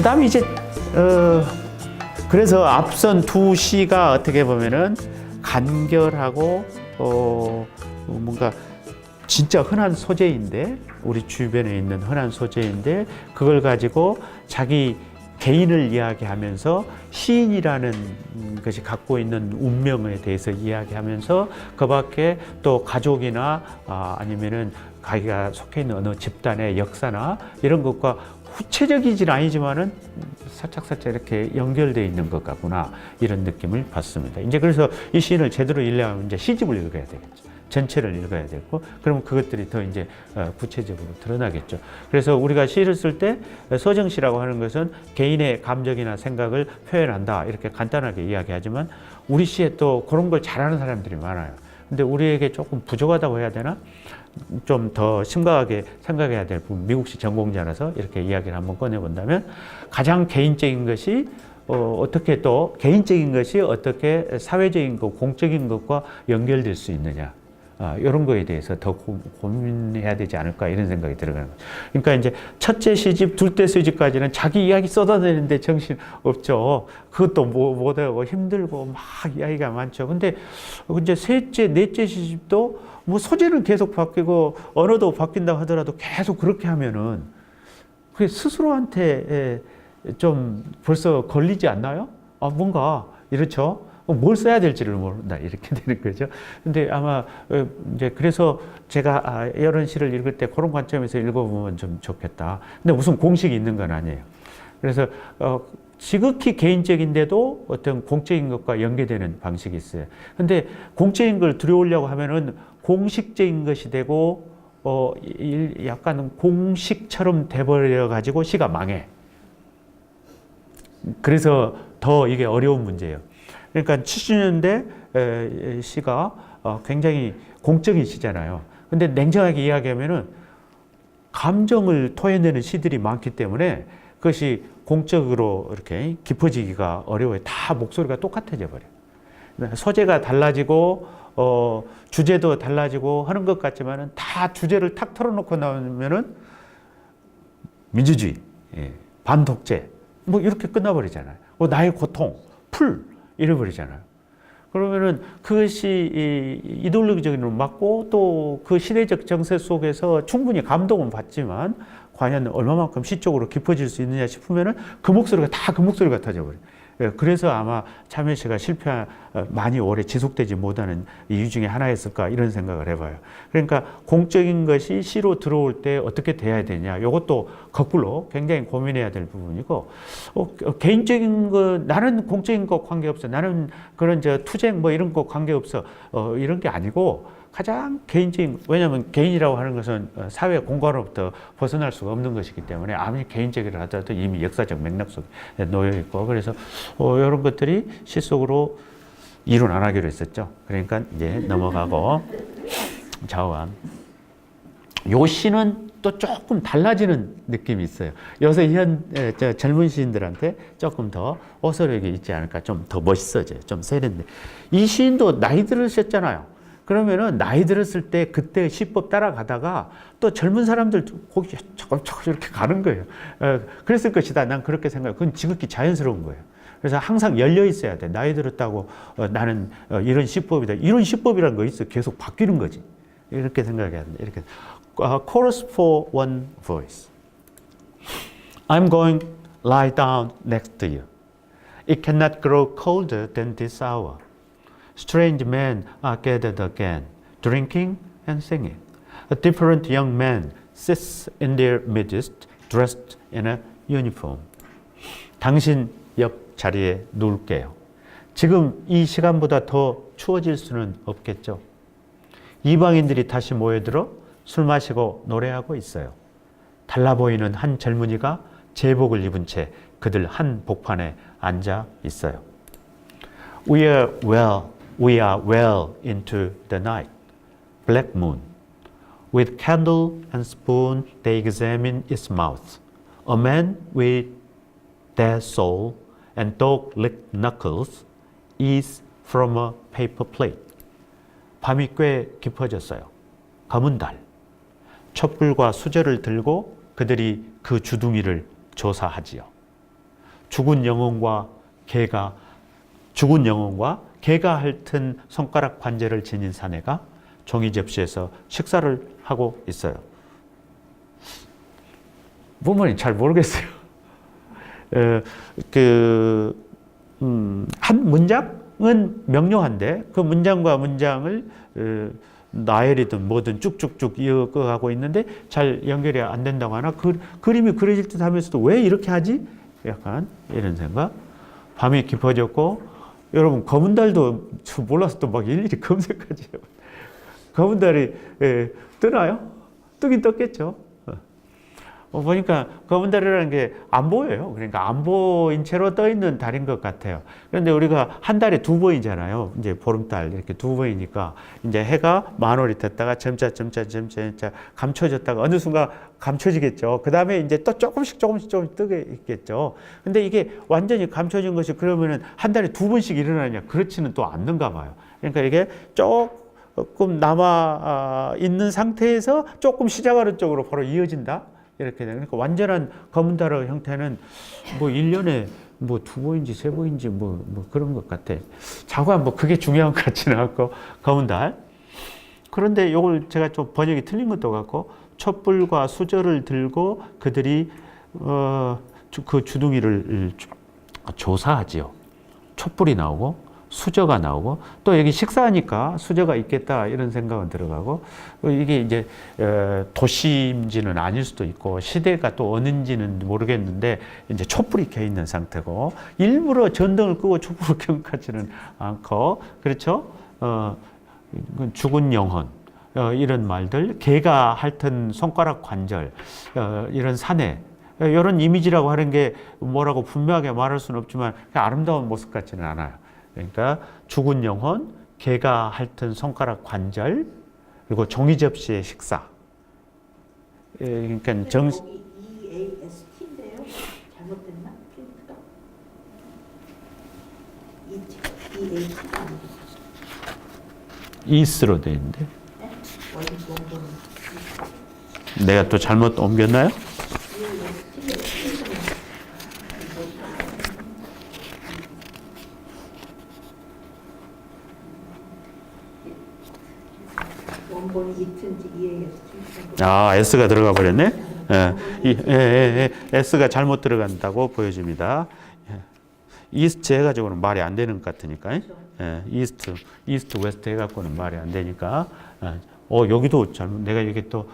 그 다음에 이제 그래서 앞선 두 시가 어떻게 보면은 간결하고 뭔가 진짜 흔한 소재인데, 우리 주변에 있는 흔한 소재인데, 그걸 가지고 자기 개인을 이야기하면서 시인이라는 것이 갖고 있는 운명에 대해서 이야기하면서 그 밖에 또 가족이나 아니면은 자기가 속해 있는 어느 집단의 역사나 이런 것과 구체적이진 아니지만은 살짝살짝 이렇게 연결되어 있는 것 같구나, 이런 느낌을 받습니다. 이제 그래서 이 시인을 제대로 읽려면 이제 시집을 읽어야 되겠죠. 전체를 읽어야 되고, 그러면 그것들이 더 이제 구체적으로 드러나겠죠. 그래서 우리가 시를 쓸 때 서정시라고 하는 것은 개인의 감정이나 생각을 표현한다, 이렇게 간단하게 이야기하지만 우리 시에 또 그런 걸 잘하는 사람들이 많아요. 근데 우리에게 조금 부족하다고 해야 되나? 좀 더 심각하게 생각해야 될 부분, 미국시 전공자라서 이렇게 이야기를 한번 꺼내본다면, 가장 개인적인 것이 어떻게 또 개인적인 것이 어떻게 사회적인 것, 공적인 것과 연결될 수 있느냐, 이런 거에 대해서 더 고민해야 되지 않을까, 이런 생각이 들어가는 거죠. 그러니까 이제 첫째 시집, 둘째 시집까지는 자기 이야기 쏟아내는데 정신 없죠. 그것도 못하고 힘들고 막 이야기가 많죠. 근데 이제 셋째, 넷째 시집도 뭐 소재는 계속 바뀌고 언어도 바뀐다고 하더라도 계속 그렇게 하면은 그게 스스로한테 좀 벌써 걸리지 않나요? 뭔가 이렇죠. 뭘 써야 될지를 모른다, 이렇게 되는 거죠. 근데 아마 이제 그래서 제가 이런 시를 읽을 때 그런 관점에서 읽어보면 좀 좋겠다. 근데 무슨 공식이 있는 건 아니에요. 그래서 지극히 개인적인데도 어떤 공적인 것과 연계되는 방식이 있어요. 근데 공적인 걸 들여오려고 하면은 공식적인 것이 되고 약간 공식처럼 돼버려 가지고 시가 망해. 그래서 더 이게 어려운 문제예요. 그러니까 70년대 시가 굉장히 공적인 시잖아요. 근데 냉정하게 이야기하면은 감정을 토해내는 시들이 많기 때문에 그것이 공적으로 이렇게 깊어지기가 어려워요. 다 목소리가 똑같아져 버려요. 소재가 달라지고 주제도 달라지고 하는 것 같지만은 다 주제를 탁 털어놓고 나오면은 민주주의, 반독재, 뭐 이렇게 끝나버리잖아요. 나의 고통, 풀, 잃어버리잖아요. 그러면은 그것이 이데올로기적으로 맞고 또 그 시대적 정세 속에서 충분히 감동은 받지만 과연 얼마만큼 시적으로 깊어질 수 있느냐 싶으면은 그 목소리가 다 그 목소리 같아져 버려요. 그래서 아마 참여시가 많이 오래 지속되지 못하는 이유 중에 하나였을까, 이런 생각을 해봐요. 그러니까 공적인 것이 시로 들어올 때 어떻게 돼야 되냐, 이것도 거꾸로 굉장히 고민해야 될 부분이고, 개인적인 거, 나는 공적인 거 관계없어, 나는 그런 투쟁 뭐 이런 거 관계없어, 이런 게 아니고 가장 개인적인, 왜냐하면 개인이라고 하는 것은 사회 공간으로부터 벗어날 수가 없는 것이기 때문에 아무리 개인적이라 하더라도 이미 역사적 맥락 속에 놓여 있고, 그래서 이런 것들이 시 속으로 이론 안 하기로 했었죠. 그러니까 이제 넘어가고, 좌우암. 요 시는 또 조금 달라지는 느낌이 있어요. 요새 젊은 시인들한테 조금 더 어서력이 있지 않을까, 좀 더 멋있어져요. 좀 세련돼. 이 시인도 나이 들으셨잖아요. 그러면은 나이 들었을 때 그때 시법 따라가다가 또 젊은 사람들 거기 조금조금 이렇게 가는 거예요. 그랬을 것이다. 난 그렇게 생각해요. 그건 지극히 자연스러운 거예요. 그래서 항상 열려 있어야 돼. 나이 들었다고 나는 이런 시법이다. 이런 시법이라는 거 있어. 계속 바뀌는 거지. 이렇게 생각해야 돼. 이렇게. Chorus for one voice. I'm going lie down next to you. It cannot grow colder than this hour. Strange men are gathered again, drinking and singing. A different young man sits in their midst, dressed in a uniform. 당신 옆 자리에 누울게요. 지금 이 시간보다 더 추워질 수는 없겠죠. 이방인들이 다시 모여들어 술 마시고 노래하고 있어요. 달라 보이는 한 젊은이가 제복을 입은 채 그들 한 복판에 앉아 있어요. We are well into the night. Black moon. With candle and spoon they examine its mouth. A man with dead soul and dog-licked knuckles eats from a paper plate. 밤이 꽤 깊어졌어요. 검은 달. 촛불과 수저를 들고 그들이 그 주둥이를 조사하지요. 죽은 영혼과 개가 핥은 손가락 관절을 지닌 사내가 종이 접시에서 식사를 하고 있어요. 부모님 잘 모르겠어요. 한 문장은 명료한데 그 문장과 문장을 나열이든 뭐든 쭉쭉쭉 이어가고 있는데 잘 연결이 안 된다고 하나 그림이 그려질 듯 하면서도 왜 이렇게 하지? 약간 이런 생각. 밤이 깊어졌고 여러분 검은 달도 몰라서 또 막 일일이 검색하지. 검은 달이 뜨나요? 뜨긴 떴겠죠. 보니까 검은 달이라는 게 안 보여요. 그러니까 안 보인 채로 떠 있는 달인 것 같아요. 그런데 우리가 한 달에 두 번이잖아요. 이제 보름달 이렇게 두 번이니까 이제 해가 만월이 됐다가 점차 감춰졌다가 어느 순간 감춰지겠죠. 그 다음에 이제 또 조금씩 뜨게 있겠죠. 근데 이게 완전히 감춰진 것이 그러면은 한 달에 두 번씩 일어나냐? 그렇지는 또 않는가 봐요. 그러니까 이게 조금 남아 있는 상태에서 조금 시작하는 쪽으로 바로 이어진다. 이렇게 되는. 그러니까 완전한 검은 달의 형태는 뭐 1년에 뭐 두 번인지 세 번인지 뭐 그런 것 같아. 자고한 뭐 그게 중요한 것 같지는 않고 검은 달. 그런데 이걸 제가 좀 번역이 틀린 것도 같고 촛불과 수저를 들고 그들이 그 주둥이를 조사하지요. 촛불이 나오고 수저가 나오고 또 여기 식사하니까 수저가 있겠다 이런 생각은 들어가고 이게 이제 도시인지는 아닐 수도 있고 시대가 또 어는지는 모르겠는데 이제 촛불이 켜 있는 상태고 일부러 전등을 끄고 촛불을 켠 것 같지는 않고 그렇죠. 죽은 영혼 이런 말들 개가 핥은 손가락 관절 이런 사내 이런 이미지라고 하는 게 뭐라고 분명하게 말할 수는 없지만 아름다운 모습 같지는 않아요. 그러니까 죽은 영혼, 개가 핥은 손가락 관절, 그리고 종이 접시의 식사. 그러니까 EAST인데요. 잘못됐나? 프린트가? EAST가 아니고. 이스로 되어 있는데. 네? 원본. 내가 또 잘못 옮겼나요? 원본이 이튼지 EAST. 아, S가 들어가 버렸네. S가 잘못 들어간다고 보여집니다. 이스트 해가지고는 말이 안 되는 것 같으니까. 이스트, 웨스트 해갖고는 말이 안 되니까. 여기도 잘못, 내가 여기 또,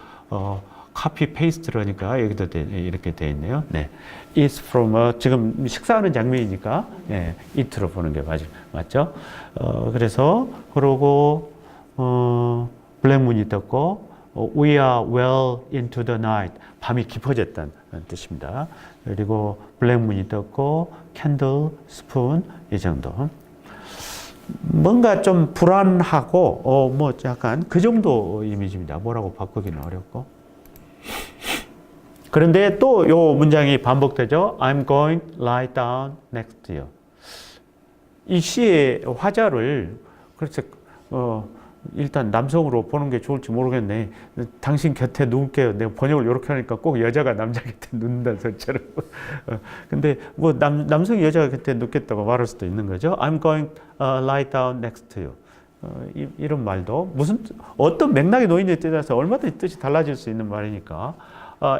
카피 페이스트를 하니까 여기도 이렇게 돼 있네요. 네. Is from, 지금 식사하는 장면이니까, it로 보는 게 맞죠? 그래서, 그러고, 블랙문이 떴고, we are well into the night. 밤이 깊어졌다는 뜻입니다. 그리고 블랙문이 떴고, 캔들, 스푼, 이 정도. 뭔가 좀 불안하고, 뭐 약간 그 정도 이미지입니다. 뭐라고 바꾸기는 어렵고. 그런데 또 요 문장이 반복되죠. I'm going lie down next to you. 이 시의 화자를, 그래서, 일단 남성으로 보는 게 좋을지 모르겠네. 당신 곁에 누울게요. 내가 번역을 이렇게 하니까 꼭 여자가 남자 곁에 눕는다는 소리처럼. 근데 뭐 남성이 여자 곁에 눕겠다고 말할 수도 있는 거죠. I'm going lie down next to you. 이런 말도 무슨 어떤 맥락에 놓이는지에 따라서 얼마든지 뜻이 달라질 수 있는 말이니까.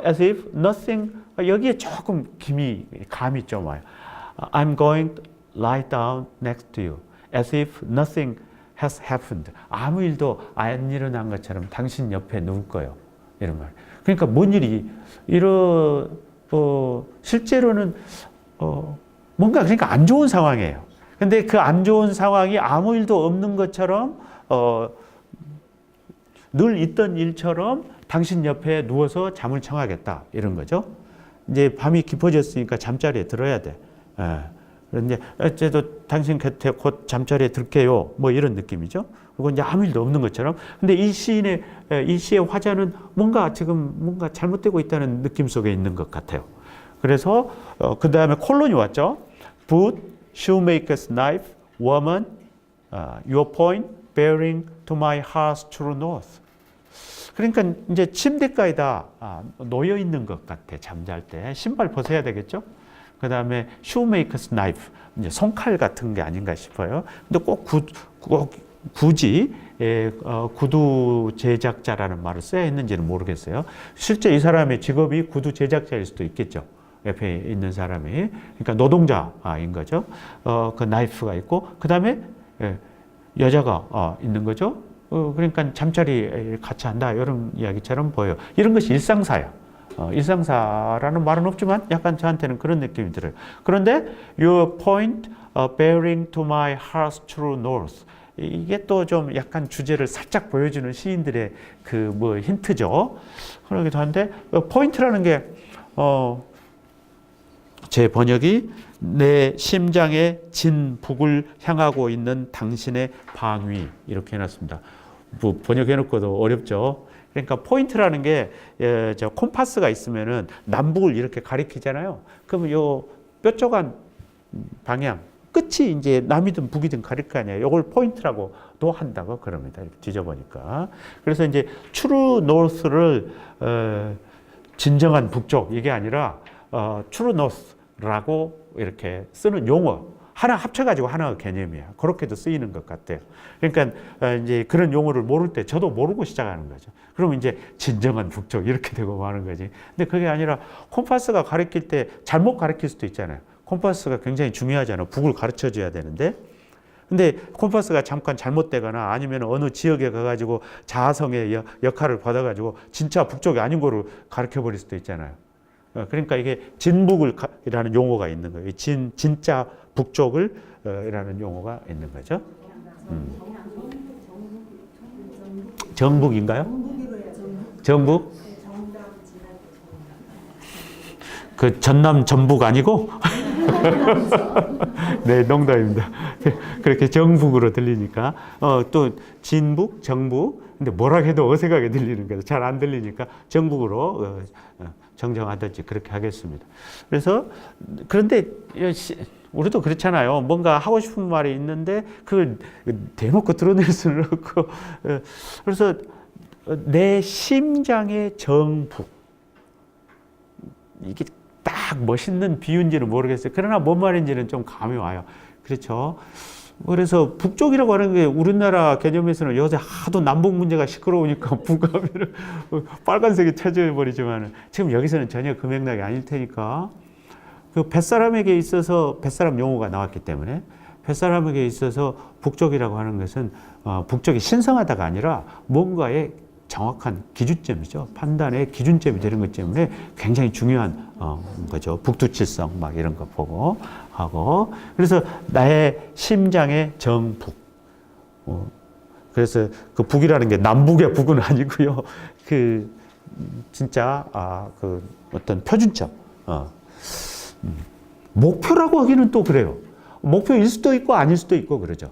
As if nothing, 여기에 조금 감이 좀 와요. I'm going lie down next to you. As if nothing has happened. 아무 일도 안 일어난 것처럼 당신 옆에 누울 거예요. 이런 말. 그러니까 뭔 일이 실제로는 뭔가 그러니까 안 좋은 상황이에요. 근데 그 안 좋은 상황이 아무 일도 없는 것처럼 늘 있던 일처럼 당신 옆에 누워서 잠을 청하겠다. 이런 거죠. 이제 밤이 깊어졌으니까 잠자리에 들어야 돼. 그런데 어째도 당신 곁에 곧 잠자리에 들게요. 뭐 이런 느낌이죠. 그리고 이제 아무 일도 없는 것처럼. 근데 이 시의 화자는 뭔가 잘못되고 있다는 느낌 속에 있는 것 같아요. 그래서 그 다음에 콜론이 왔죠. But shoemaker's knife, woman, your point bearing to my heart's true north. 그러니까 이제 침대가에다 놓여 있는 것 같아. 잠잘 때 신발 벗어야 되겠죠. 그다음에 shoemaker's knife, 이제 손칼 같은 게 아닌가 싶어요. 근데 꼭 굳이 구두 제작자라는 말을 써야 했는지는 모르겠어요. 실제 이 사람의 직업이 구두 제작자일 수도 있겠죠. 옆에 있는 사람이. 그러니까 노동자인 거죠. 그 나이프가 있고, 그 다음에 여자가 있는 거죠. 그러니까 잠자리 같이 한다, 이런 이야기처럼 보여요. 이런 것이 일상사야. 일상사라는 말은 없지만 약간 저한테는 그런 느낌이 들어요. 그런데 your point bearing to my heart's true north, 이게 또 좀 약간 주제를 살짝 보여주는 시인들의 그 뭐 힌트죠. 그러기도 한데 포인트라는 게 제 번역이 내 심장의 진북을 향하고 있는 당신의 방위, 이렇게 해놨습니다. 뭐 번역해놓고도 어렵죠. 그러니까 포인트라는 게 저 콤파스가 있으면은 남북을 이렇게 가리키잖아요. 그러면 요 뾰족한 방향 끝이 이제 남이든 북이든 가릴 거 아니에요. 이걸 포인트라고도 한다고 그럽니다. 이렇게 뒤져보니까. 그래서 이제 true north를 진정한 북쪽, 이게 아니라 true north라고 이렇게 쓰는 용어, 하나 합쳐가지고 하나의 개념이에요. 그렇게도 쓰이는 것 같아요. 그러니까 이제 그런 용어를 모를 때 저도 모르고 시작하는 거죠. 그러면 이제 진정한 북쪽 이렇게 되고 마는 거지. 근데 그게 아니라 콤파스가 가리킬 때 잘못 가리킬 수도 있잖아요. 콤파스가 굉장히 중요하잖아요. 북을 가르쳐 줘야 되는데. 근데 콤파스가 잠깐 잘못되거나 아니면 어느 지역에 가가지고 자아성의 역할을 받아가지고 진짜 북쪽이 아닌 거를 가르쳐 버릴 수도 있잖아요. 그러니까 이게 진북이라는 용어가 있는 거예요. 진짜 북쪽을 이라는 용어가 있는 거죠. 정북인가요? 정북? 그 전남 전북 아니고? 네, 농담입니다. 그렇게 정북으로 들리니까 또 진북, 정북. 근데 뭐라 해도 어색하게 들리는 거죠. 잘 안 들리니까 정북으로 정정하든지 그렇게 하겠습니다. 그래서 그런데 우리도 그렇잖아요. 뭔가 하고 싶은 말이 있는데 그걸 대놓고 드러낼 수는 없고. 그래서 내 심장의 정북, 이게 딱 멋있는 비유인지는 모르겠어요. 그러나 뭔 말인지는 좀 감이 와요. 그렇죠. 그래서 북쪽이라고 하는 게 우리나라 개념에서는 요새 하도 남북 문제가 시끄러우니까 북하면 빨간색이 쳐져버리지만 지금 여기서는 전혀 그 맥락이 아닐 테니까 그 뱃사람에게 있어서 뱃사람 용어가 나왔기 때문에 뱃사람에게 있어서 북쪽이라고 하는 것은 북쪽이 신성하다가 아니라 뭔가의 정확한 기준점이죠. 판단의 기준점이 되는 것 때문에 굉장히 중요한 거죠. 북두칠성 막 이런 거 보고 하고. 그래서 나의 심장의 정북. 그래서 그 북이라는 게 남북의 북은 아니고요. 그 진짜 그 어떤 표준점. 목표라고 하기는 또 그래요. 목표일 수도 있고 아닐 수도 있고 그러죠.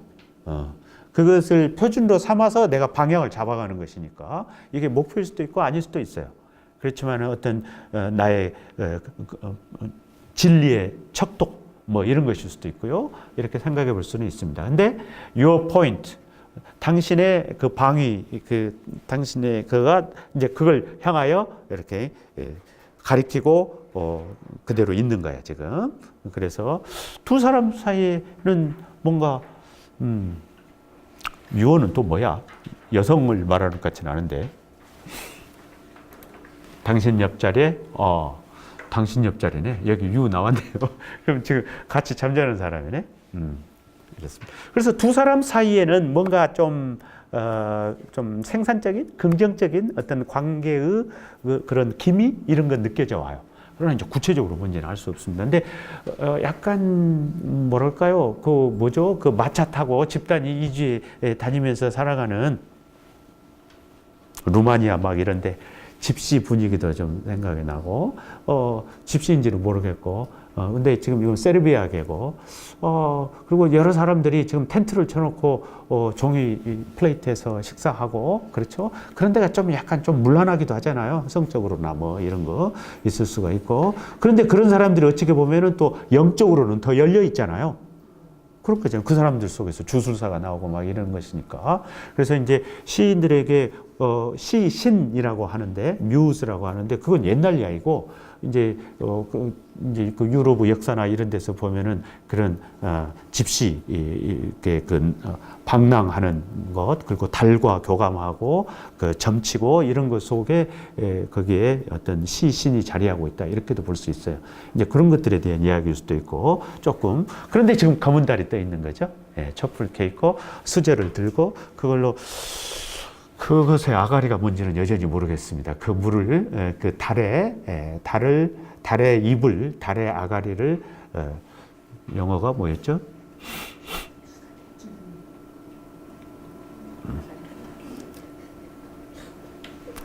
그것을 표준으로 삼아서 내가 방향을 잡아가는 것이니까 이게 목표일 수도 있고 아닐 수도 있어요. 그렇지만 어떤 나의 진리의 척도 뭐 이런 것일 수도 있고요. 이렇게 생각해 볼 수는 있습니다. 근데 your point, 당신의 그 방위, 당신의 그가 이제 그걸 향하여 이렇게 가리키고 그대로 있는 거야 지금. 그래서 두 사람 사이에는 뭔가 유어는 또 뭐야? 여성을 말하는 것 같지는 않은데. 당신 옆자리에, 당신 옆자리네. 여기 유 나왔네요. 그럼 지금 같이 잠자는 사람이네. 이렇습니다. 그래서 두 사람 사이에는 뭔가 좀 생산적인, 긍정적인 어떤 관계의 그런 기미 이런 건 느껴져 와요. 그러나 이제 구체적으로 뭔지는 알 수 없습니다. 근데 약간 뭐랄까요? 그 뭐죠? 그 마차 타고 집단 이주에 다니면서 살아가는 루마니아 막 이런데 집시 분위기도 좀 생각이 나고 집시인지는 모르겠고 근데 지금 이건 세르비아계고 그리고 여러 사람들이 지금 텐트를 쳐놓고 종이 플레이트에서 식사하고 그렇죠. 그런 데가 좀 약간 좀 문란하기도 하잖아요. 성적으로나 뭐 이런 거 있을 수가 있고 그런데 그런 사람들이 어떻게 보면은 또 영적으로는 더 열려 있잖아요. 그렇거든요. 그 사람들 속에서 주술사가 나오고 막 이런 것이니까. 그래서 이제 시인들에게 시신이라고 하는데 뮤즈라고 하는데 그건 옛날 이야기고 이제 이제 그 유럽 역사나 이런 데서 보면은 그런 집시 이렇게 방랑하는 것, 그리고 달과 교감하고 그 점치고 이런 것 속에 거기에 어떤 시신이 자리하고 있다, 이렇게도 볼 수 있어요. 이제 그런 것들에 대한 이야기일 수도 있고 조금. 그런데 지금 검은 달이 떠 있는 거죠. 촛불 켜 있고 수저를 들고 그걸로, 그것의 아가리가 뭔지는 여전히 모르겠습니다. 그 물을 그 달의 입을, 달의 아가리를, 영어가 뭐였죠?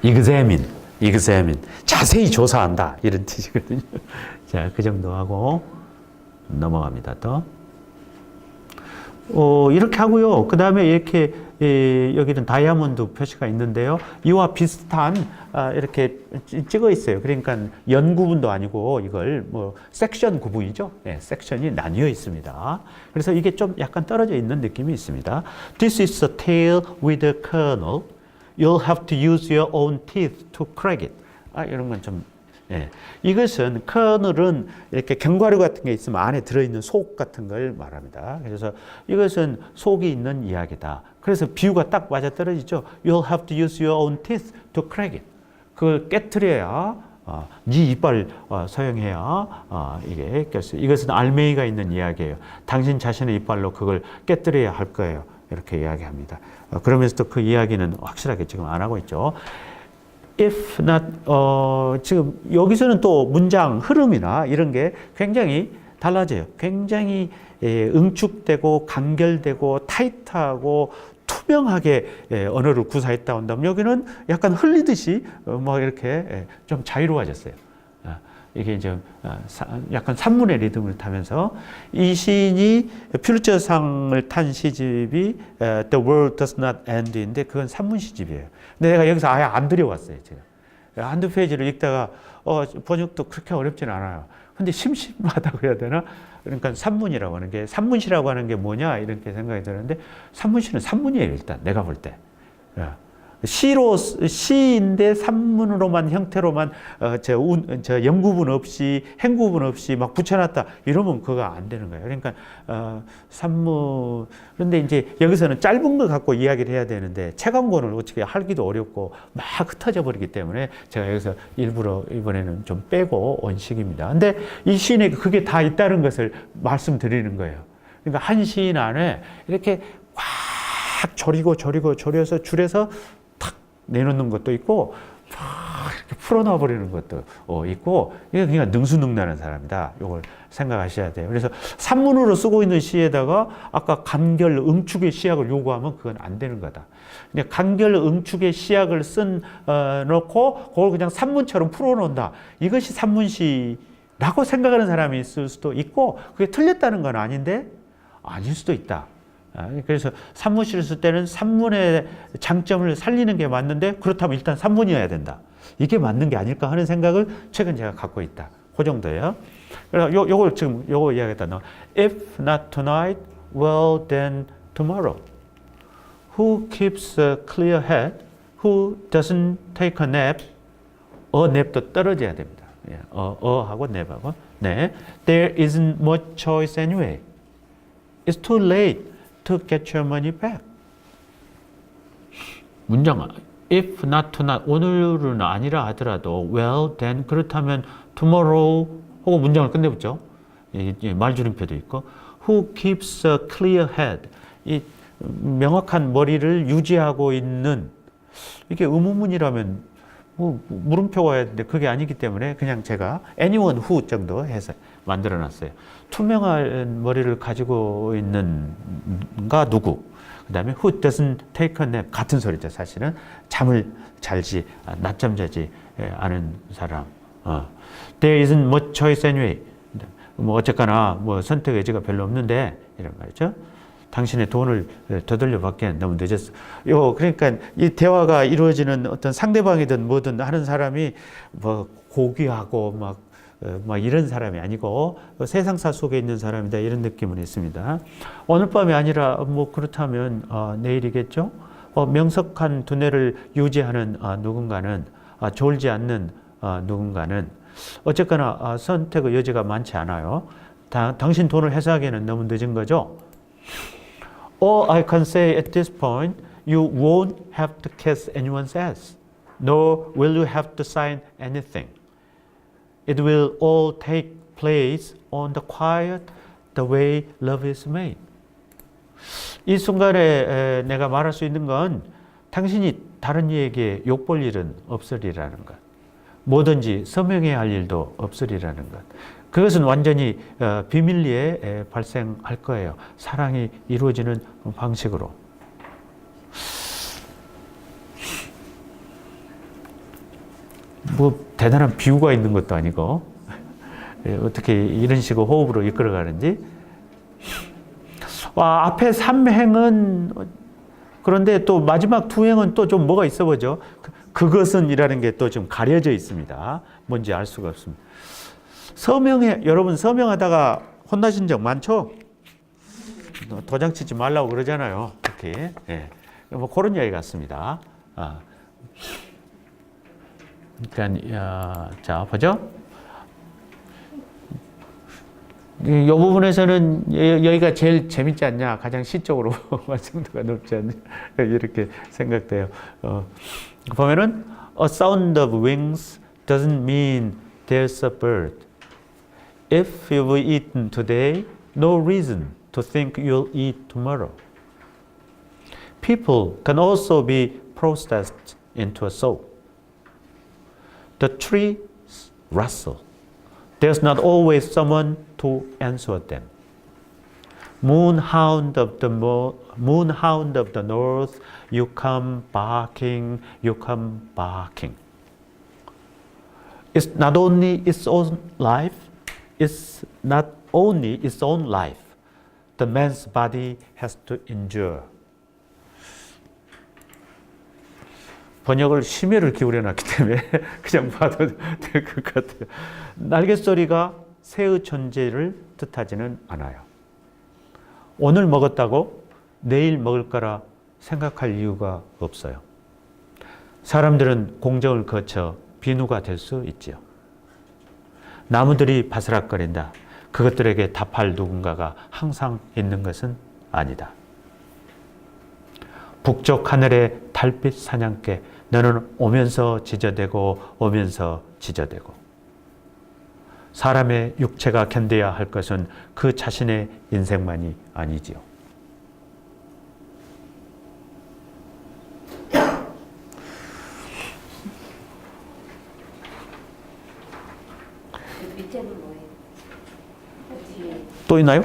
examine, 자세히 조사한다, 이런 뜻이거든요. 자, 그 정도 하고 넘어갑니다. 또 이렇게 하고요. 그 다음에 이렇게 여기는 다이아몬드 표시가 있는데요. 이와 비슷한 이렇게 찍어 있어요. 그러니까 연 구분도 아니고 이걸 뭐 섹션 구분이죠. 섹션이 나뉘어 있습니다. 그래서 이게 좀 약간 떨어져 있는 느낌이 있습니다. This is a tail with a kernel. You'll have to use your own teeth to crack it. 이런 건 좀, 이것은 kernel은 이렇게 견과류 같은 게 있으면 안에 들어있는 속 같은 걸 말합니다. 그래서 이것은 속이 있는 이야기다. 그래서 비유가 딱 맞아 떨어지죠. You'll have to use your own teeth to crack it. 그걸 깨트려야, 네 이빨 사용해야 이게 꼈어요. 이것은 알맹이가 있는 이야기예요. 당신 자신의 이빨로 그걸 깨트려야 할 거예요. 이렇게 이야기합니다. 그러면서도 그 이야기는 확실하게 지금 안 하고 있죠. If not, 지금 여기서는 또 문장 흐름이나 이런 게 굉장히 달라져요. 굉장히 응축되고 간결되고 타이트하고 투명하게 언어를 구사했다 한다면, 여기는 약간 흘리듯이 뭐 이렇게 좀 자유로워졌어요. 이게 이제 약간 산문의 리듬을 타면서, 이 시인이 퓰리처상을 탄 시집이 The World Does Not End인데 그건 산문 시집이에요. 근데 내가 여기서 아예 안 들여왔어요. 제가 한두 페이지를 읽다가 번역도 그렇게 어렵진 않아요. 근데 심심하다고 해야 되나? 그러니까 산문이라고 하는 게, 산문시라고 하는 게 뭐냐 이렇게 생각이 드는데, 산문시는 산문이에요. 일단 내가 볼 때. 시인데 산문으로만 형태로만 저 영구분 없이 행구분 없이 막 붙여놨다 이러면 그거 안 되는 거예요. 그러니까 산문. 그런데 이제 여기서는 짧은 거 갖고 이야기를 해야 되는데 채광권을 어떻게 하기도 어렵고 막 흩어져 버리기 때문에 제가 여기서 일부러 이번에는 좀 빼고 온 식입니다. 근데 이 시인에게 그게 다 있다는 것을 말씀드리는 거예요. 그러니까 한 시인 안에 이렇게 꽉 졸여서 줄여서 내놓는 것도 있고, 이렇게 풀어놔 버리는 것도 있고, 이게 그냥 능수능란한 사람이다. 이걸 생각하셔야 돼요. 그래서 산문으로 쓰고 있는 시에다가 아까 간결 응축의 시약을 요구하면 그건 안 되는 거다. 그냥 간결 응축의 시약을 놓고 그걸 그냥 산문처럼 풀어놓는다. 이것이 산문시라고 생각하는 사람이 있을 수도 있고, 그게 틀렸다는 건 아닌데 아닐 수도 있다. 그래서 산문시를 쓸 때는 산문의 장점을 살리는 게 맞는데, 그렇다면 일단 산문이어야 된다. 이게 맞는 게 아닐까 하는 생각을 최근 제가 갖고 있다. 그 정도예요. 그래서 요걸 지금 요거 이야기했다. If not tonight, well then tomorrow. Who keeps a clear head? Who doesn't take a nap? 냅도 떨어져야 됩니다. 하고 냅하고. 네. There isn't much choice anyway. It's too late to get your money back. 문장, if not tonight, 오늘은 아니라 하더라도, well then, 그렇다면 tomorrow 하고 문장을 끝내보죠. 말줄임표도 있고, who keeps a clear head, 이 명확한 머리를 유지하고 있는, 이게 의문문이라면 뭐 물음표가 와야 되는데 그게 아니기 때문에 그냥 제가 anyone who 정도 해서 만들어 놨어요. 투명한 머리를 가지고 있는가 누구, 그 다음에 who doesn't take a nap, 같은 소리죠. 사실은 잠을 잘지, 낮잠 자지 않은 사람. There isn't much choice anyway. 뭐 어쨌거나 뭐 선택 의지가 별로 없는데, 이런 말이죠. 당신의 돈을 되돌려 받기엔 너무 늦었어. 그러니까 이 대화가 이루어지는 어떤 상대방이든 뭐든 하는 사람이 뭐 고귀하고 막 이런 사람이 아니고 세상사 속에 있는 사람이다, 이런 느낌은 있습니다. 오늘 밤이 아니라 뭐 그렇다면 내일이겠죠. 명석한 두뇌를 유지하는 누군가는, 졸지 않는 누군가는 어쨌거나 선택의 여지가 많지 않아요. 당신 돈을 회수하기에는 너무 늦은 거죠. All I can say at this point, you won't have to kiss anyone's ass, nor will you have to sign anything. It will all take place on the quiet, the way love is made. 이 순간에 내가 말할 수 있는 건 당신이 다른 이에게 욕볼 일은 없으리라는 것. 뭐든지 서명해야 할 일도 없으리라는 것. 그것은 완전히 비밀리에 발생할 거예요. 사랑이 이루어지는 방식으로. 뭐 대단한 비유가 있는 것도 아니고 어떻게 이런 식으로 호흡으로 이끌어가는지. 앞에 3행은 그런데 또 마지막 2행은 또 좀 뭐가 있어 보죠. 그것은 이라는 게 또 좀 가려져 있습니다. 뭔지 알 수가 없습니다. 여러분 서명하다가 혼나신 적 많죠? 도장 치지 말라고 그러잖아요. 이렇게. 예. 뭐 그런 이야기 같습니다. 그러니까, 자, 보죠? 이 부분에서는 여기가 제일 재밌지 않냐? 가장 시적으로 완성도가 높지 않냐? 이렇게 생각돼요. 보면은, a sound of wings doesn't mean there's a bird. If you've eaten today, no reason to think you'll eat tomorrow. People can also be processed into a soul. The trees rustle. There's not always someone to answer them. Moonhound of the north, you come barking, you come barking. It's not only its own life, it's not only its own life. The man's body has to endure. 번역을 심혈을 기울여놨기 때문에 그냥 봐도 될 것 같아요. 날갯소리가 새의 존재를 뜻하지는 않아요. 오늘 먹었다고 내일 먹을 거라 생각할 이유가 없어요. 사람들은 공정을 거쳐 비누가 될 수 있지요. 나무들이 바스락거린다. 그것들에게 답할 누군가가 항상 있는 것은 아니다. 북쪽 하늘의 달빛 사냥개, 너는 오면서 지저대고 오면서 지저대고. 사람의 육체가 견뎌야 할 것은 그 자신의 인생만이 아니지요. 밑에는 뭐예요? 또 있나요?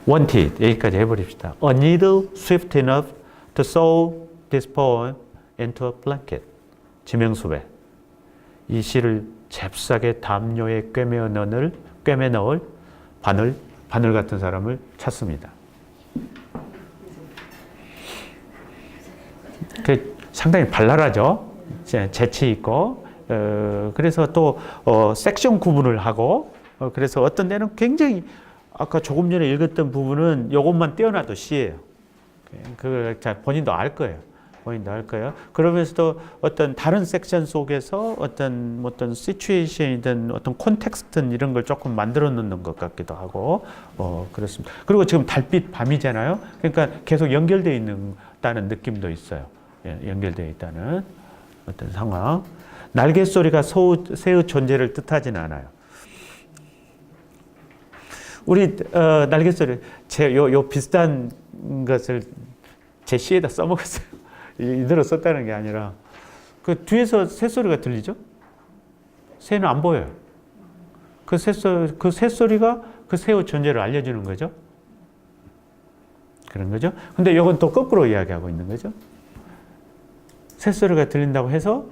wanted 여기까지 해버립시다. A needle swift enough to sew this poem into a blanket. 지명수배. 이 시를 잽싸게 담요에 꿰매 넣을 바늘 같은 사람을 찾습니다. 상당히 발랄하죠. 재치 있고. 그래서 또 섹션 구분을 하고. 그래서 어떤 데는 굉장히 아까 조금 전에 읽었던 부분은 이것만 떼어놔도 시예요. 본인도 알 거예요. 그러면서도 어떤 다른 섹션 속에서 어떤 시츄에이션이든 어떤 콘텍스트든 이런 걸 조금 만들어 놓는 것 같기도 하고, 그렇습니다. 그리고 지금 달빛 밤이잖아요. 그러니까 계속 연결되어 있다는 느낌도 있어요. 연결되어 있다는 어떤 상황. 날갯소리가 새의 존재를 뜻하지는 않아요. 우리 날갯소리 요 비슷한 것을 제 시에다 써먹었어요. 이대로 썼다는 게 아니라 그 뒤에서 새소리가 들리죠? 새는 안 보여요. 그 새소리가 그 새의 존재를 알려주는 거죠. 그런 거죠. 근데 이건 또 거꾸로 이야기하고 있는 거죠. 새소리가 들린다고 해서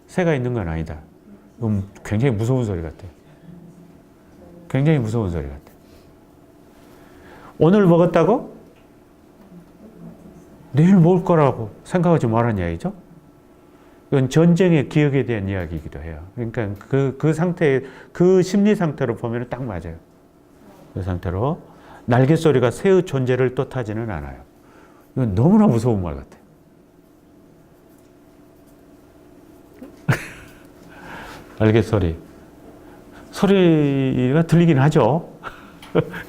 새가 있는 건 아니다. 굉장히 무서운 소리 같아요. 굉장히 무서운 소리 같아요. 오늘 먹었다고? 내일 먹을 거라고 생각하지 말라는 이야기죠. 이건 전쟁의 기억에 대한 이야기이기도 해요. 그러니까 그 상태, 그 심리 상태로 보면 딱 맞아요. 그 상태로 날갯소리가 새의 존재를 뜻하지는 않아요. 이건 너무나 무서운 말 같아요. 날개 소리가 들리긴 하죠.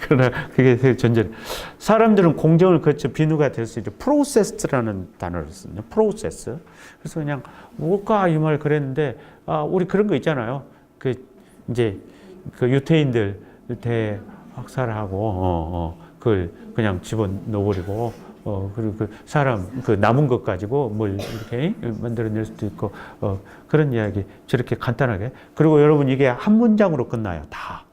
그러나 그게 전제. 사람들은 공정을 거쳐 비누가 될 수 있죠. 프로세스라는 단어를 쓰거든요. 프로세스. 그래서 그냥 뭘까 이 말 그랬는데 우리 그런 거 있잖아요. 그 이제 그 유태인들 대학살하고 그걸 그냥 집어 넣어버리고 그리고 그 사람 그 남은 것 가지고 뭘 이렇게 만들어낼 수도 있고 그런 이야기 저렇게 간단하게. 그리고 여러분 이게 한 문장으로 끝나요. 다.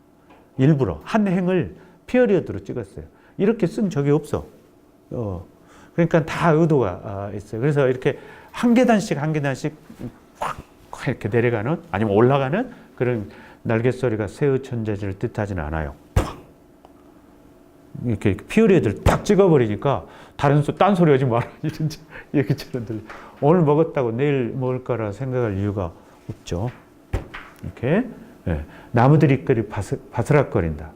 일부러 한 행을 피어리어드로 찍었어요. 이렇게 쓴 적이 없어. 그러니까 다 의도가 있어요. 그래서 이렇게 한 계단씩 꽉 이렇게 내려가는 아니면 올라가는 그런 날갯소리가 새의 천재를 뜻하지는 않아요. 이렇게 피어리어드를 딱 찍어버리니까 딴 소리 하지 마라 이런 얘기처럼 들려. 오늘 먹었다고 내일 먹을 거라 생각할 이유가 없죠. 이렇게. 네. 나무들이 바스락거린다.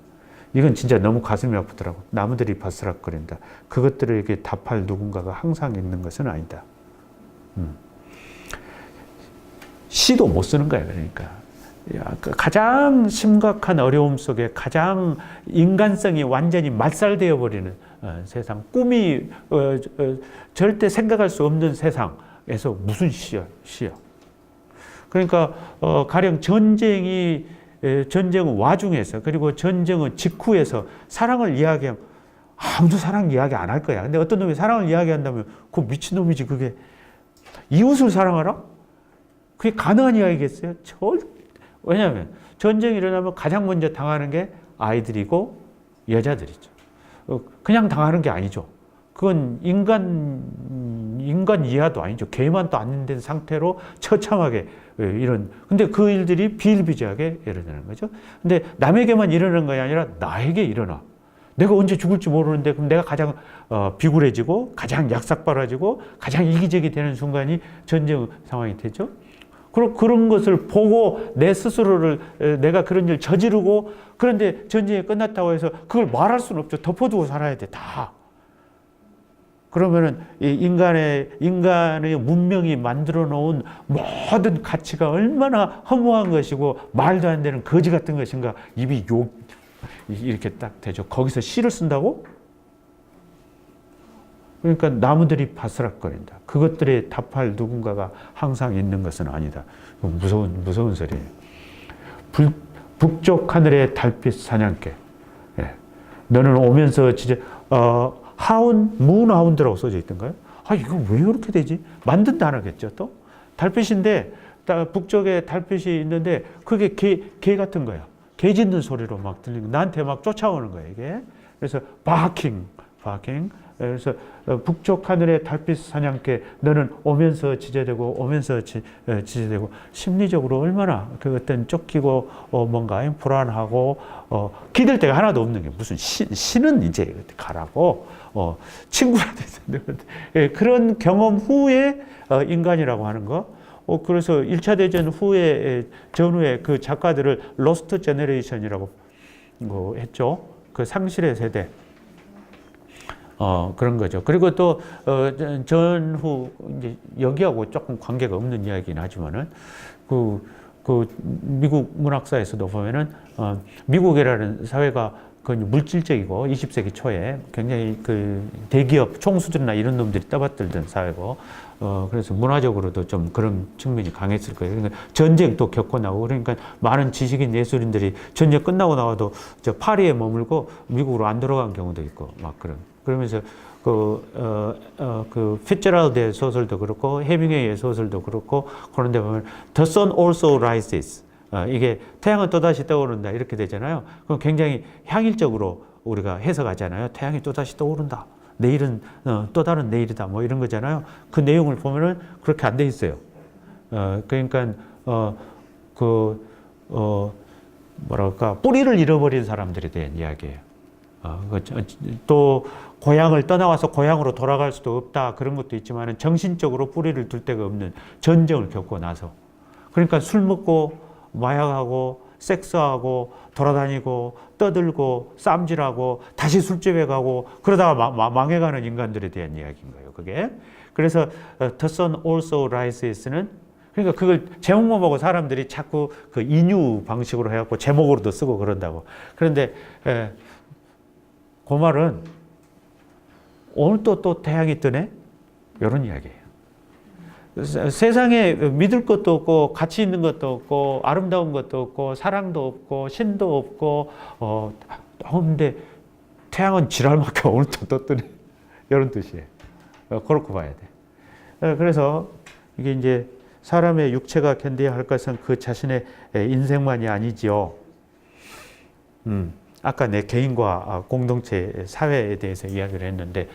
이건 진짜 너무 가슴이 아프더라고. 나무들이 바스락거린다. 그것들에게 답할 누군가가 항상 있는 것은 아니다. 시도 못 쓰는 거야. 그러니까 가장 심각한 어려움 속에 가장 인간성이 완전히 말살되어 버리는 세상, 꿈이 절대 생각할 수 없는 세상에서 무슨 시야. 그러니까 가령 전쟁은 와중에서 그리고 전쟁은 직후에서 사랑을 이야기하면 아무도 사랑 이야기 안 할 거야. 근데 어떤 놈이 사랑을 이야기한다면 그 미친놈이지. 그게 이웃을 사랑하라? 그게 가능한 이야기겠어요? 왜냐하면 전쟁이 일어나면 가장 먼저 당하는 게 아이들이고 여자들이죠. 그냥 당하는 게 아니죠. 그건 인간 이하도 아니죠. 개만도 안 된 상태로 처참하게 근데 그 일들이 비일비재하게 일어나는 거죠. 근데 남에게만 일어나는 것이 아니라 나에게 일어나. 내가 언제 죽을지 모르는데 그럼 내가 가장 비굴해지고 가장 약삭발아지고 가장 이기적이 되는 순간이 전쟁 상황이 되죠. 그런 것을 보고 내 스스로를 내가 그런 일 저지르고 그런데 전쟁이 끝났다고 해서 그걸 말할 수는 없죠. 덮어두고 살아야 돼. 다. 그러면은 인간의 문명이 만들어 놓은 모든 가치가 얼마나 허무한 것이고 말도 안 되는 거지 같은 것인가. 입이 이렇게 딱 되죠. 거기서 시를 쓴다고? 그러니까 나무들이 바스락거린다. 그것들에 답할 누군가가 항상 있는 것은 아니다. 무서운 소리예요. 북쪽 하늘의 달빛 사냥개. 예. 너는 오면서 진짜 문하운드라고 써져 있던가요? 이거 왜 이렇게 되지? 만든 단어겠죠, 또? 달빛인데, 북쪽에 달빛이 있는데, 그게 개 같은 거야. 개 짖는 소리로 막 들리는 거. 나한테 막 쫓아오는 거야, 이게. 그래서, 바킹. 그래서, 북쪽 하늘의 달빛 사냥개, 너는 오면서 지저대고, 지저대고, 심리적으로 얼마나 그 어떤 쫓기고, 뭔가 불안하고, 기댈 데가 하나도 없는 게 무슨 신은 이제 가라고, 친구라 됐는데, 그런 경험 후에 인간이라고 하는 거. 그래서 1차 대전 전후에 그 작가들을 로스트 제너레이션이라고 했죠. 그 상실의 세대. 그런 거죠. 그리고 또, 전후, 이제 여기하고 조금 관계가 없는 이야기긴 하지만은, 미국 문학사에서도 보면은, 미국이라는 사회가 그 물질적이고 20세기 초에 굉장히 그 대기업 총수들이나 이런 놈들이 떠받들던 사회고, 그래서 문화적으로도 좀 그런 측면이 강했을 거예요. 그러니까 전쟁도 겪고 나오고, 그러니까 많은 지식인 예술인들이 전쟁 끝나고 나와도 저 파리에 머물고 미국으로 안 들어간 경우도 있고, 막 그러면서 그 피츠제럴드의 소설도 그렇고 해밍웨이의 소설도 그렇고 그런데 보면 The sun also rises. 이게 태양은 또다시 떠오른다 이렇게 되잖아요. 그럼 굉장히 향일적으로 우리가 해석하잖아요. 태양이 또다시 떠오른다. 내일은 또 다른 내일이다. 뭐 이런 거잖아요. 그 내용을 보면은 그렇게 안 돼 있어요. 그러니까 뭐랄까 뿌리를 잃어버린 사람들에 대한 이야기예요. 또 고향을 떠나와서 고향으로 돌아갈 수도 없다 그런 것도 있지만 정신적으로 뿌리를 둘 데가 없는 전쟁을 겪고 나서 그러니까 술 먹고 마약하고 섹스하고 돌아다니고 떠들고 쌈질하고 다시 술집에 가고 그러다가 망해가는 인간들에 대한 이야기인 거예요. 그게 그래서 The Sun Also Rises는 그러니까 그걸 제목만 보고 사람들이 자꾸 그 인유 방식으로 해갖고 제목으로도 쓰고 그런다고. 그런데 그 말은 오늘 또 태양이 뜨네? 이런 이야기예요. 세상에 믿을 것도 없고 가치 있는 것도 없고 아름다운 것도 없고 사랑도 없고 신도 없고 근데 태양은 지랄만큼 오늘 또 뜨네. 이런 뜻이에요. 그렇게 봐야 돼. 그래서 이게 이제 사람의 육체가 견뎌야 할 것은 그 자신의 인생만이 아니지요. 아까 내 개인과 공동체, 사회에 대해서 이야기를 했는데,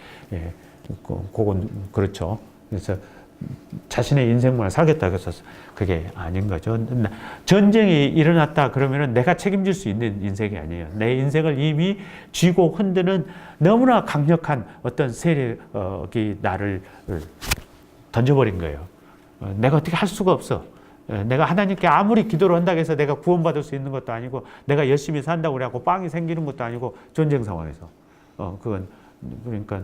그건 그렇죠. 그래서 자신의 인생만 살겠다고 해서 그게 아닌 거죠. 전쟁이 일어났다 그러면은 내가 책임질 수 있는 인생이 아니에요. 내 인생을 이미 쥐고 흔드는 너무나 강력한 어떤 세력이 나를 던져버린 거예요. 내가 어떻게 할 수가 없어. 내가 하나님께 아무리 기도를 한다고 해서 내가 구원받을 수 있는 것도 아니고 내가 열심히 산다고 그래갖고 빵이 생기는 것도 아니고 전쟁 상황에서 그건 그러니까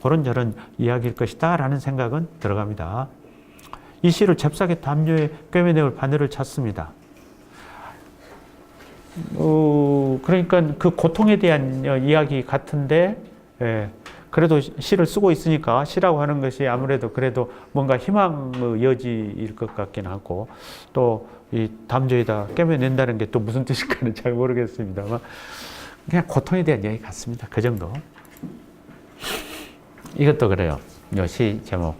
그런저런 이야기일 것이다 라는 생각은 들어갑니다. 이 시를 잽싸게 담요에 꿰매내올 바늘을 찾습니다. 그러니까 그 고통에 대한 이야기 같은데 그래도 시를 쓰고 있으니까 시라고 하는 것이 아무래도 그래도 뭔가 희망의 여지일 것 같긴 하고 또 이 담조에다 꿰매낸다는 게 또 무슨 뜻일까는 잘 모르겠습니다만 그냥 고통에 대한 이야기 같습니다. 그 정도. 이것도 그래요. 이 시 제목.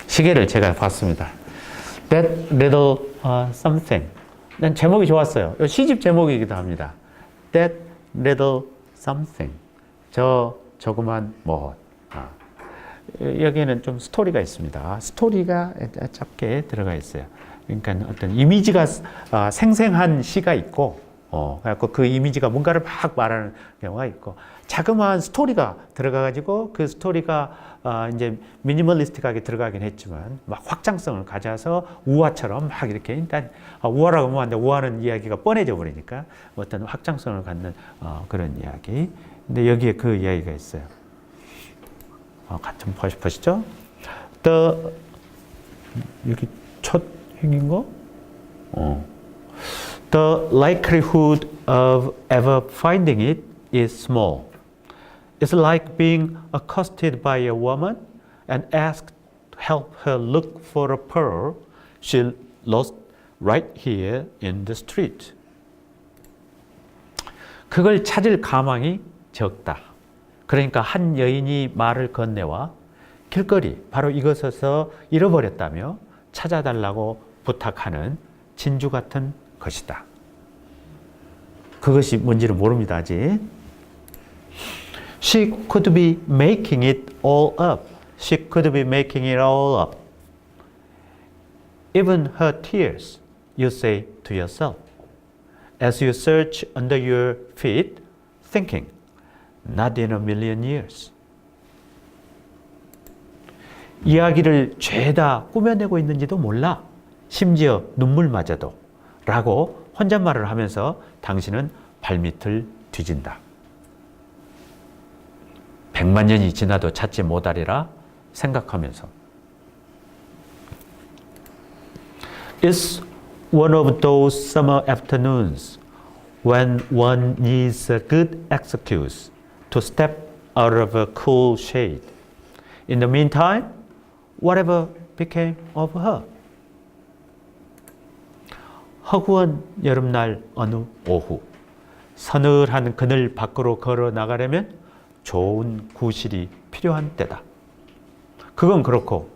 시계를 제가 봤습니다. That little something. 난 제목이 좋았어요. 이 시집 제목이기도 합니다. That little something. 저 조그만 뭐. 여기에는 좀 스토리가 있습니다. 스토리가 짧게 들어가 있어요. 그러니까 어떤 이미지가 생생한 시가 있고, 그래갖고 그 이미지가 뭔가를 막 말하는 경우가 있고, 자그마한 스토리가 들어가가지고 그 스토리가 이제 미니멀리스틱하게 들어가긴 했지만 막 확장성을 가져서 우화처럼 막 이렇게 일단 우화라고 하면 안 돼. 우화는 이야기가 뻔해져 버리니까 어떤 확장성을 갖는 그런 이야기. 근데 여기에 그 이야기가 있어요. 같이 보시죠. 여기 첫 행인 거? The likelihood of ever finding it is small. It's like being accosted by a woman and asked to help her look for a pearl she lost right here in the street. 그걸 찾을 가망이 적다. 그러니까 한 여인이 말을 건네와 길거리 바로 이것에서 잃어버렸다며 찾아달라고 부탁하는 진주 같은 것이다. 그것이 뭔지는 모릅니다, 아직. She could be making it all up. She could be making it all up. Even her tears, you say to yourself, as you search under your feet, thinking, not in a million years. 이야기를 죄다 꾸며내고 있는지도 몰라. 심지어 눈물마저도. 라고 혼잣말을 하면서 당신은 발밑을 뒤진다. 100만 년이 지나도 찾지 못하리라 생각하면서. It's one of those summer afternoons when one needs a good excuse to step out of a cool shade. In the meantime, whatever became of her? 허구한 여름날 어느 오후, 서늘한 그늘 밖으로 걸어 나가려면 좋은 구실이 필요한 때다. 그건 그렇고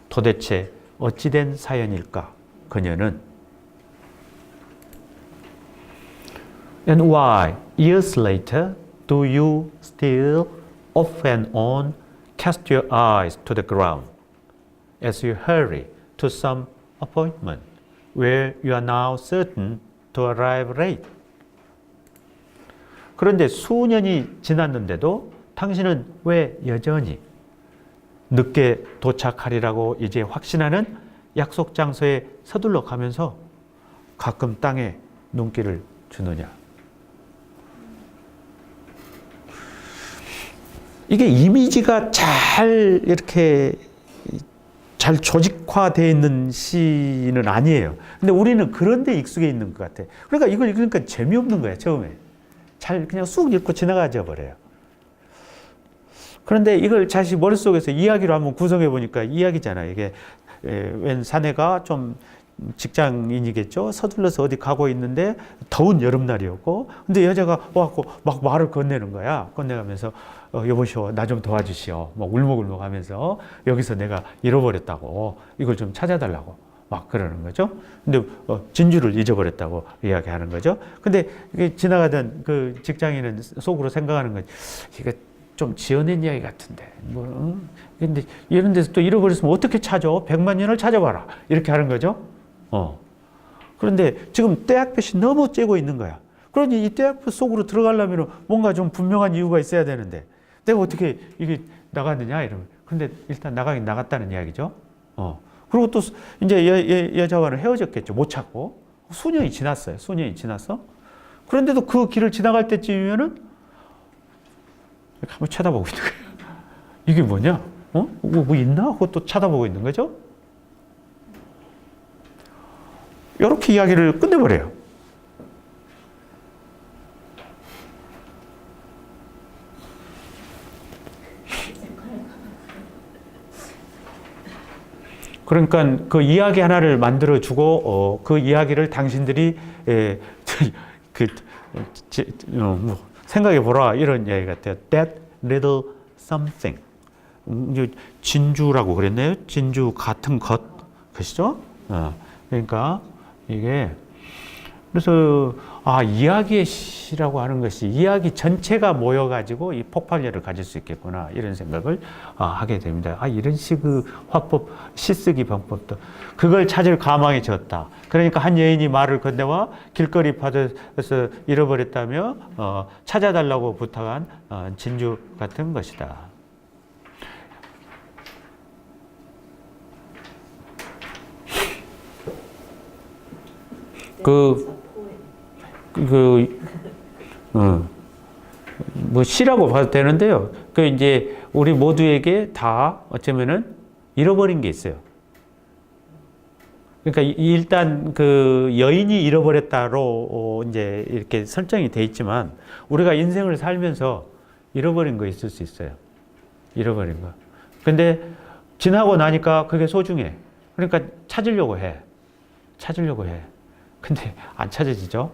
도대체 어찌된 사연일까? 그녀는 And why, years later, do you still off and on cast your eyes to the ground as you hurry to some appointment where you are now certain to arrive late? 그런데 수년이 지났는데도 당신은 왜 여전히 늦게 도착하리라고 이제 확신하는 약속 장소에 서둘러 가면서 가끔 땅에 눈길을 주느냐? 이게 이미지가 잘 이렇게 잘 조직화되어 있는 시는 아니에요. 근데 우리는 그런 데 익숙해 있는 것 같아. 그러니까 이걸 읽으니까 재미없는 거야, 처음에. 잘 그냥 쑥 읽고 지나가져 버려요. 그런데 이걸 다시 머릿속에서 이야기로 한번 구성해 보니까 이야기잖아요. 이게 웬 사내가 좀 직장인이겠죠. 서둘러서 어디 가고 있는데 더운 여름날이었고, 근데 여자가 와갖고 막 말을 건네는 거야. 건네가면서 여보시오, 나 좀 도와주시오. 막 울먹울먹 하면서 여기서 내가 잃어버렸다고, 이걸 좀 찾아달라고 막 그러는 거죠. 근데 진주를 잊어버렸다고 이야기하는 거죠. 근데 지나가던 그 직장인은 속으로 생각하는 거지. 이게 좀 지어낸 이야기 같은데. 근데 이런 데서 또 잃어버렸으면 어떻게 찾아? 100만 년을 찾아봐라. 이렇게 하는 거죠. 그런데 지금 떼약볕이 너무 쬐고 있는 거야. 그러니 이 떼약볕 속으로 들어가려면 뭔가 좀 분명한 이유가 있어야 되는데 내가 어떻게 이게 나갔느냐 이러면. 근데 일단 나가긴 나갔다는 이야기죠. 그리고 또 이제 여자와는 헤어졌겠죠. 못 찾고. 수년이 지났어요. 수년이 지났어. 그런데도 그 길을 지나갈 때쯤이면은 이렇게 한번 쳐다보고 있는 거예요. 이게 뭐냐? 뭐 있나? 하고 또 쳐다보고 있는 거죠. 이렇게 이야기를 끝내버려요. 그러니까 그 이야기 하나를 만들어주고 그 이야기를 당신들이 생각해 보라 이런 이야기 같아요. That little something. 진주라고 그랬나요? 진주 같은 것이죠. 그러니까 이게 그래서 이야기의 시라고 하는 것이 이야기 전체가 모여가지고 이 폭발력을 가질 수 있겠구나 이런 생각을 하게 됩니다. 이런 식의 화법, 시쓰기 방법도 그걸 찾을 가망이 졌다. 그러니까 한 여인이 말을 건네와 길거리 바다에서 잃어버렸다며 찾아달라고 부탁한 진주 같은 것이다. 뭐 시라고 봐도 되는데요. 그 이제 우리 모두에게 다 어쩌면은 잃어버린 게 있어요. 그러니까 일단 그 여인이 잃어버렸다로 이제 이렇게 설정이 돼 있지만 우리가 인생을 살면서 잃어버린 거 있을 수 있어요. 잃어버린 거. 근데 지나고 나니까 그게 소중해. 그러니까 찾으려고 해. 근데 안 찾아지죠?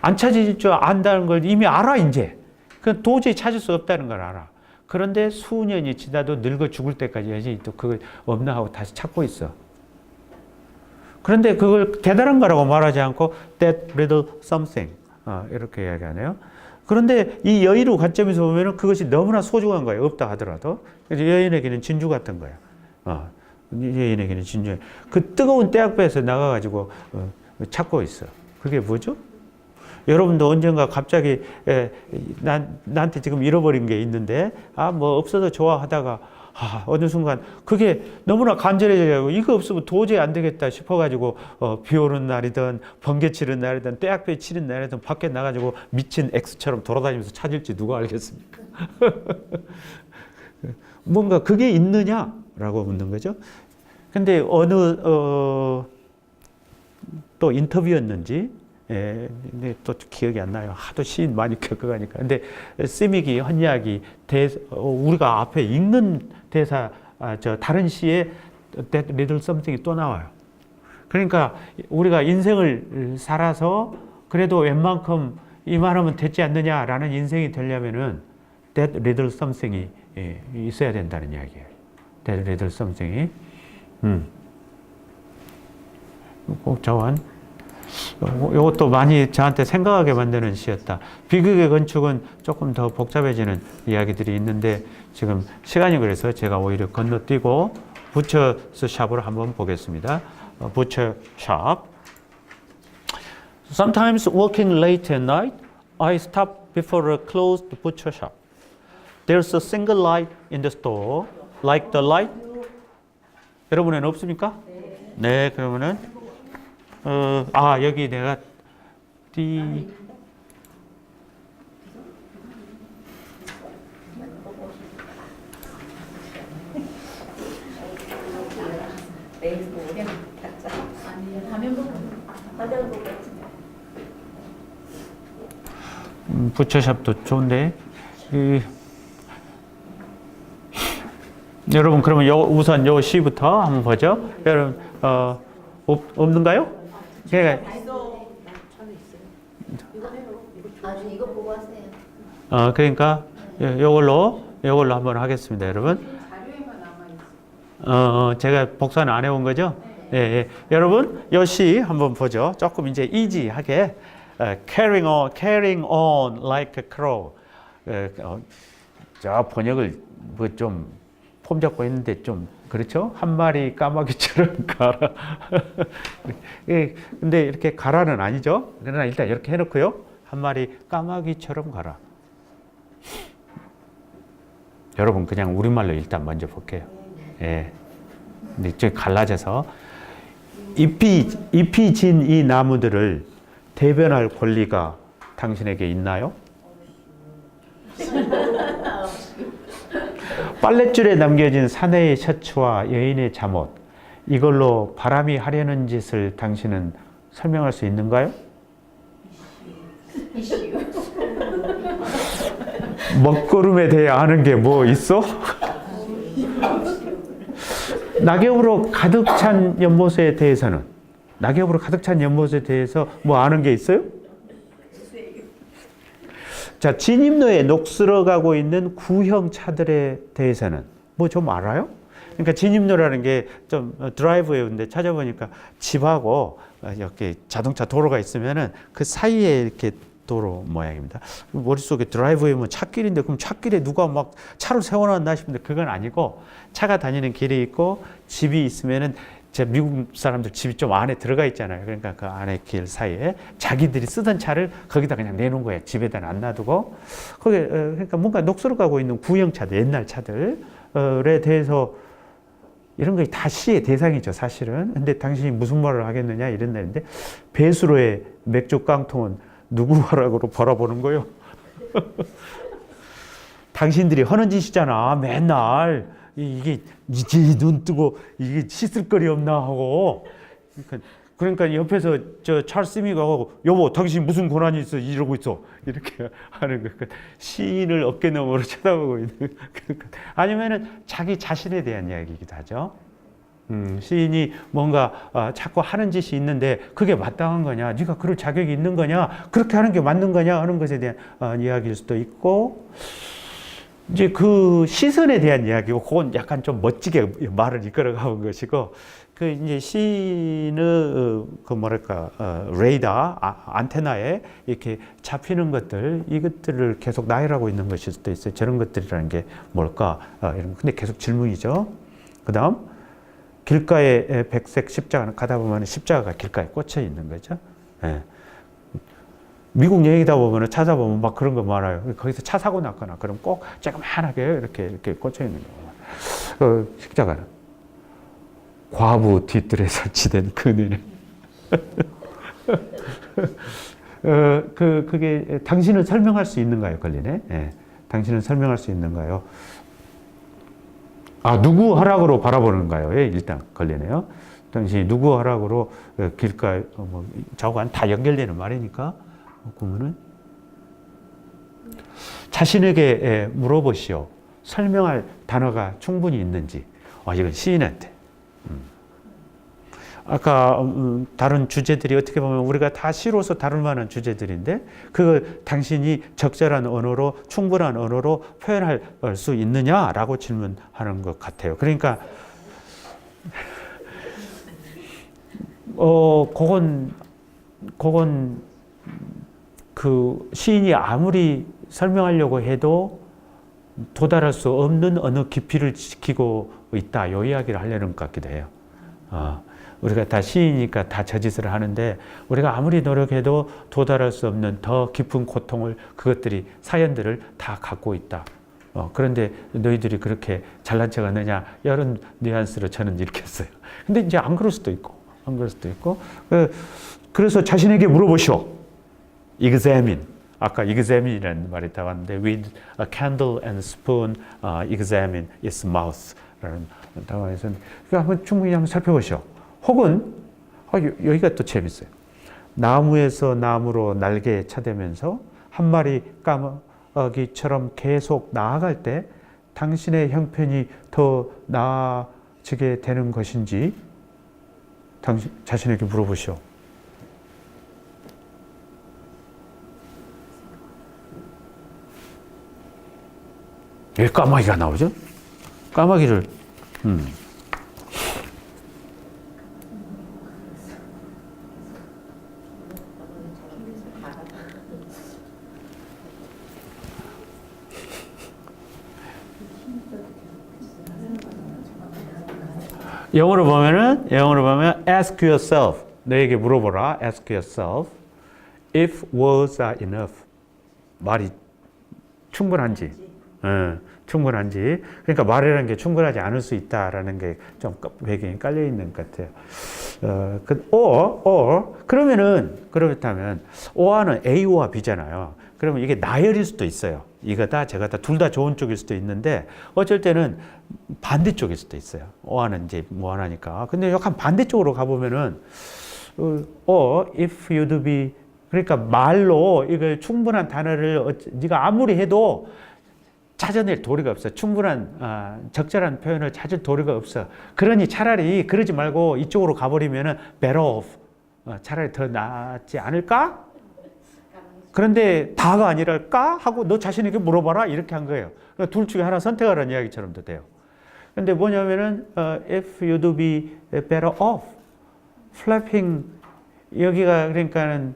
안 찾아질 줄 안다는 걸 이미 알아, 이제. 그 도저히 찾을 수 없다는 걸 알아. 그런데 수년이 지나도 늙어 죽을 때까지 여전히 또 그걸 없나 하고 다시 찾고 있어. 그런데 그걸 대단한 거라고 말하지 않고 that little something 이렇게 이야기하네요. 그런데 이 여인의 관점에서 보면 그것이 너무나 소중한 거예요. 없다 하더라도. 그래서 여인에게는 진주 같은 거야. 여인에게는 진주. 그 뜨거운 떼약볕에서 나가가지고 찾고 있어. 그게 뭐죠? 여러분도 언젠가 갑자기 나한테 지금 잃어버린 게 있는데 뭐 없어도 좋아 하다가 어느 순간 그게 너무나 간절해져가지고 이거 없으면 도저히 안 되겠다 싶어가지고 비 오는 날이든 번개 치는 날이든 떼약볕 치는 날이든 밖에 나가지고 미친 X처럼 돌아다니면서 찾을지 누가 알겠습니까? 뭔가 그게 있느냐라고 묻는 거죠. 근데 어느 또 인터뷰였는지 근데 또 기억이 안 나요. 하도 시인 많이 겪어가니까. 근데 스미기 헌이야기 우리가 앞에 읽는 대사 다른 시에 That little something이 또 나와요. 그러니까 우리가 인생을 살아서 그래도 웬만큼 이만하면 됐지 않느냐라는 인생이 되려면은 That little something이 있어야 된다는 이야기예요. That little something이. 꼭 저한 이것도 많이 저한테 생각하게 만드는 시였다. 비극의 건축은 조금 더 복잡해지는 이야기들이 있는데 지금 시간이 그래서 제가 오히려 건너뛰고 부처스 샵으로 한번 보겠습니다. 부처 샵. Sometimes working late at night, I stop before a closed butcher shop. There's a single light in the store, like the light. 여러분에는 없습니까? 네, 그러면은 여기 내가 받아볼 것 같은데. 부처샵도 좋은데. 여러분 그러면 우선 요 시부터 한번 보죠. 여러분 없는가요? 제가 저는 있어요. 이거 해요. 이거 아주 이거 보고 하세요. 그러니까 요걸로 한번 하겠습니다, 여러분. 자료에만 남아 있어. 제가 복사는 안 해온 거죠? 예, 예. 여러분 요 시 한번 보죠. 조금 이제 이지하게 carrying on like a crow. 저 번역을 뭐 좀 폼 잡고 있는데 좀 그렇죠? 한 마리 까마귀처럼 가라. 예, 근데 이렇게 가라는 아니죠? 그러나 일단 이렇게 해놓고요. 한 마리 까마귀처럼 가라. 여러분 그냥 우리말로 일단 먼저 볼게요. 예. 근데 저기 갈라져서 잎이 진 이 나무들을 대변할 권리가 당신에게 있나요? 빨랫줄에 남겨진 사내의 셔츠와 여인의 잠옷, 이걸로 바람이 하려는 짓을 당신은 설명할 수 있는가요? 먹구름에 대해 아는 게 뭐 있어? 낙엽으로 가득 찬 연못에 대해서는, 낙엽으로 가득 찬 연못에 대해서 뭐 아는 게 있어요? 자, 진입로에 녹슬어가고 있는 구형 차들에 대해서는 뭐 좀 알아요? 그러니까 진입로라는 게 좀 드라이브웨이인데 찾아보니까 집하고 이렇게 자동차 도로가 있으면은 그 사이에 이렇게 도로 모양입니다. 머릿속에 드라이브웨이면 차길인데 그럼 차길에 누가 막 차를 세워놨나 싶은데 그건 아니고 차가 다니는 길이 있고 집이 있으면은 제 미국 사람들 집이 좀 안에 들어가 있잖아요. 그러니까 그 안에 길 사이에 자기들이 쓰던 차를 거기다 그냥 내놓은 거예요. 집에다 안 놔두고. 거기 그러니까 뭔가 녹슬어가고 있는 구형차들, 옛날 차들에 대해서 이런 거 다 시의 대상이죠, 사실은. 근데 당신이 무슨 말을 하겠느냐 이런 날인데 배수로의 맥주 깡통은 누구 허락으로 벌어보는 거요? 당신들이 하는 짓이잖아, 맨날. 이게 눈 뜨고 이게 씻을 거리 없나 하고 그러니까 옆에서 저 찰스 스미가 여보 당신 무슨 권한이 있어 이러고 있어 이렇게 하는 거 시인을 어깨너머로 쳐다보고 있는 아니면은 자기 자신에 대한 이야기이기도 하죠. 시인이 뭔가 자꾸 하는 짓이 있는데 그게 마땅한 거냐, 네가 그럴 자격이 있는 거냐, 그렇게 하는 게 맞는 거냐 하는 것에 대한 이야기일 수도 있고. 이제 그 시선에 대한 이야기고, 그건 약간 좀 멋지게 말을 이끌어가는 것이고, 그 이제 시인의 그 뭐랄까 레이더 안테나에 이렇게 잡히는 것들, 이것들을 계속 나열하고 있는 것일 수도 있어요. 저런 것들이라는 게 뭘까? 이런. 근데 계속 질문이죠. 그다음 길가에 백색 십자가 가다 보면 십자가가 길가에 꽂혀 있는 거죠. 예. 미국 여행이다 보면 찾아보면 막 그런 거 많아요. 거기서 차 사고 났거나 그럼 꼭 조그만하게 이렇게 꽂혀 있는 거예요. 십자가는 과부 뒷뜰에 설치된 그늘에. 그게 당신은 설명할 수 있는가요? 걸리네. 예. 당신은 설명할 수 있는가요? 누구 허락으로 바라보는가요? 예, 일단 걸리네요. 당신이 누구 허락으로 길가에 저건 다 연결되는 말이니까. 그러면은 자신에게 물어보시오. 설명할 단어가 충분히 있는지. 이건 시인한테. 아까 다른 주제들이 어떻게 보면 우리가 다 시로서 다룰 만한 주제들인데 그걸 당신이 적절한 언어로, 충분한 언어로 표현할 수 있느냐라고 질문하는 것 같아요. 그러니까 그건 그 시인이 아무리 설명하려고 해도 도달할 수 없는 어느 깊이를 지키고 있다. 이 이야기를 하려는 것 같기도 해요. 우리가 다 시인이니까 다 저 짓을 하는데 우리가 아무리 노력해도 도달할 수 없는 더 깊은 고통을, 그것들이 사연들을 다 갖고 있다. 그런데 너희들이 그렇게 잘난 척 하느냐, 이런 뉘앙스로 저는 읽혔어요. 근데 이제 안 그럴 수도 있고, 안 그럴 수도 있고. 그래서 자신에게 물어보시오. examine. 아까 examine이라는 말이 나왔는데 with a candle and spoon examine its mouth 라는 단어에서는 한번 충분히 한번 살펴보시오. 혹은 여기가 또 재밌어요. 나무에서 나무로 날개 차대면서 한 마리 까마귀처럼 계속 나아갈 때 당신의 형편이 더 나아지게 되는 것인지 당신 자신에게 물어보시오. 왜 까마귀가 나오죠? 까마귀를 영어로 보면 ask yourself. 너에게 물어보라. ask yourself if words are enough. 말이 충분한지. 충분한지. 그러니까 말이라는 게 충분하지 않을 수 있다라는 게 좀 배경이 깔려 있는 것 같아요. 그렇다면 O와는 A와 B잖아요. 그러면 이게 나열일 수도 있어요. 이거다 저거다 둘 다 좋은 쪽일 수도 있는데 어쩔 때는 반대쪽일 수도 있어요. O와는 이제 뭐 하나니까. 근데 약간 반대쪽으로 가보면은 if you'd be 그러니까 말로 이걸 충분한 단어를 네가 아무리 해도 찾아낼 도리가 없어. 충분한 적절한 표현을 찾을 도리가 없어. 그러니 차라리 그러지 말고 이쪽으로 가버리면은 better off. 차라리 더 낫지 않을까? 그런데 다가 아니랄까? 하고 너 자신에게 물어봐라. 이렇게 한 거예요. 그러니까 둘 중에 하나 선택하라는 이야기처럼도 돼요. 근데 뭐냐면은 if you'd be better off. flapping 여기가 그러니까는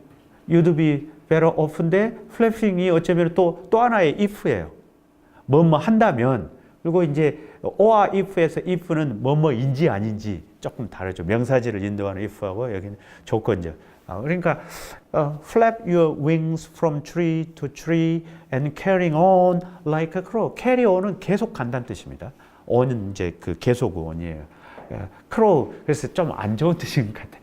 you'd be better off인데 flapping이 어쩌면 또 하나의 if예요. 뭐뭐 한다면 그리고 이제 or if에서 if는 뭐뭐인지 아닌지 조금 다르죠. 명사지를 인도하는 if하고 여기는 조건적. 그러니까 flap your wings from tree to tree and carrying on like a crow. carry on은 계속 간다는 뜻입니다. on은 이제 그 계속 on이에요. crow 그래서 좀 안 좋은 뜻인 것 같아요.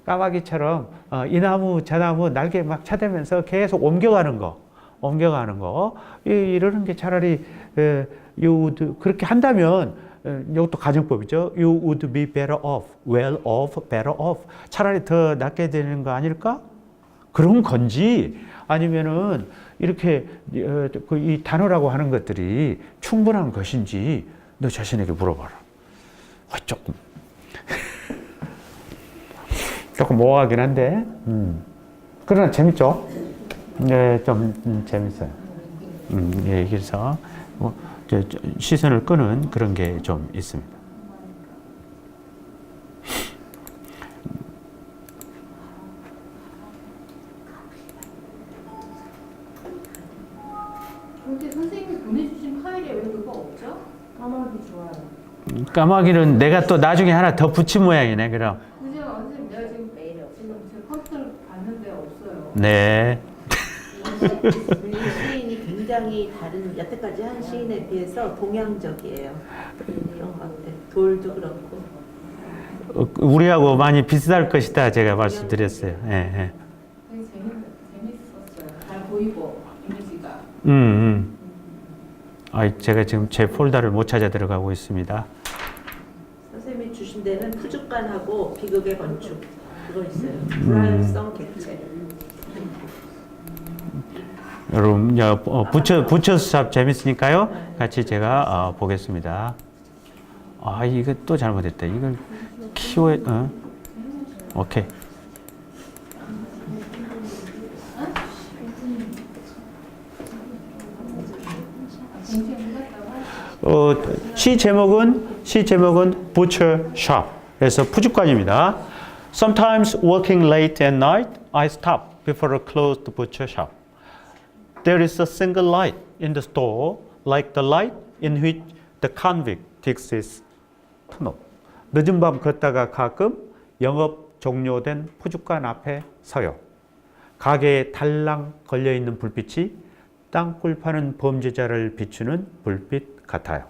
까마귀처럼 이 나무 저 나무 날개 막 차대면서 계속 옮겨가는 거. 이러는 게 차라리 그렇게 한다면 이것도 가정법이죠. You would be better off, well off, better off. 차라리 더 낫게 되는 거 아닐까? 그런 건지 아니면은 이렇게 이 단어라고 하는 것들이 충분한 것인지 너 자신에게 물어봐라. 조금 모호하긴 한데, 그러나 재밌죠? 네, 좀 재밌어요. 예, 그래서 시선을 끄는 그런 게 좀 있습니다. 그런데 선생님이 보내주신 파일에 왜 그거 없죠? 까마귀 좋아요. 까마귀는 내가 또 나중에 하나 더 붙인 모양이네, 그럼. 그죠? 선생님 내가 지금 제 컴퓨터를 봤는데 없어요. 네. 시인이 굉장히 다른 여태까지 한 시인에 비해서 동양적이에요. 그런 것 같아요. 돌도 그렇고. 우리하고 많이 비슷할 것이다, 제가 말씀드렸어요. 예, 예. 되게 재밌었어요. 잘 보이고 이미지가. 제가 지금 제 폴더를 못 찾아 들어가고 있습니다. 선생님이 주신 데는 푸주간하고 비극의 건축 그거 있어요. 불활성 객체. 여러분, 부처수삽 재밌으니까요. 같이 제가 보겠습니다. 이거 또 잘못했다. 이걸 오케이. 시 제목은 Butcher Shop. 그래서 푸주간입니다. Sometimes working late at night, I stop before a closed butcher shop. There is a single light in the store, like the light in which the convict digs his tunnel. 늦은 밤 걷다가 가끔 영업 종료된 푸주간 앞에 서요. 가게에 달랑 걸려있는 불빛이 땅굴 파는 범죄자를 비추는 불빛 같아요.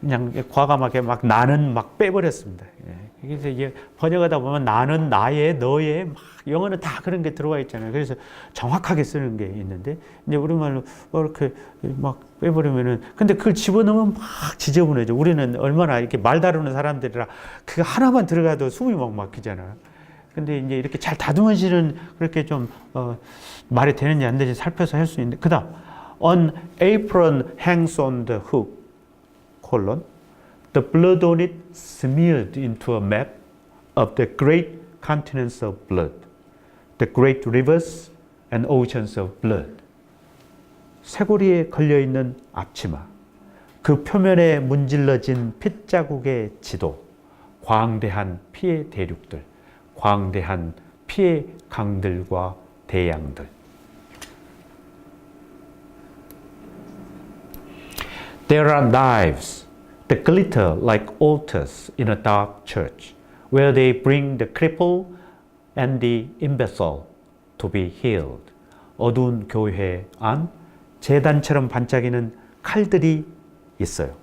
그냥 과감하게 막 나는 막 빼버렸습니다. 그래서 이게 번역하다 보면 나는, 나의, 너의, 막 영어는 다 그런 게 들어와 있잖아요. 그래서 정확하게 쓰는 게 있는데, 이제 우리말로 이렇게 막 빼버리면은, 근데 그걸 집어넣으면 막 지저분해져. 우리는 얼마나 이렇게 말 다루는 사람들이라 그거 하나만 들어가도 숨이 막 막히잖아요. 근데 이제 이렇게 잘 다듬어지는 그렇게 좀, 말이 되는지 안 되는지 살펴서 할 수 있는데, 그 다음, An apron hangs on the hook, colon. The blood on it smeared into a map of the great continents of blood, the great rivers and oceans of blood. 쇄골이에 걸려있는 앞치마, 그 표면에 문질러진 핏자국의 지도, 광대한 피의 대륙들, 광대한 피의 강들과 대양들. There are knives that glitter like altars in a dark church, where they bring the cripple and the imbecile to be healed. 어두운 교회 안 제단처럼 반짝이는 칼들이 있어요.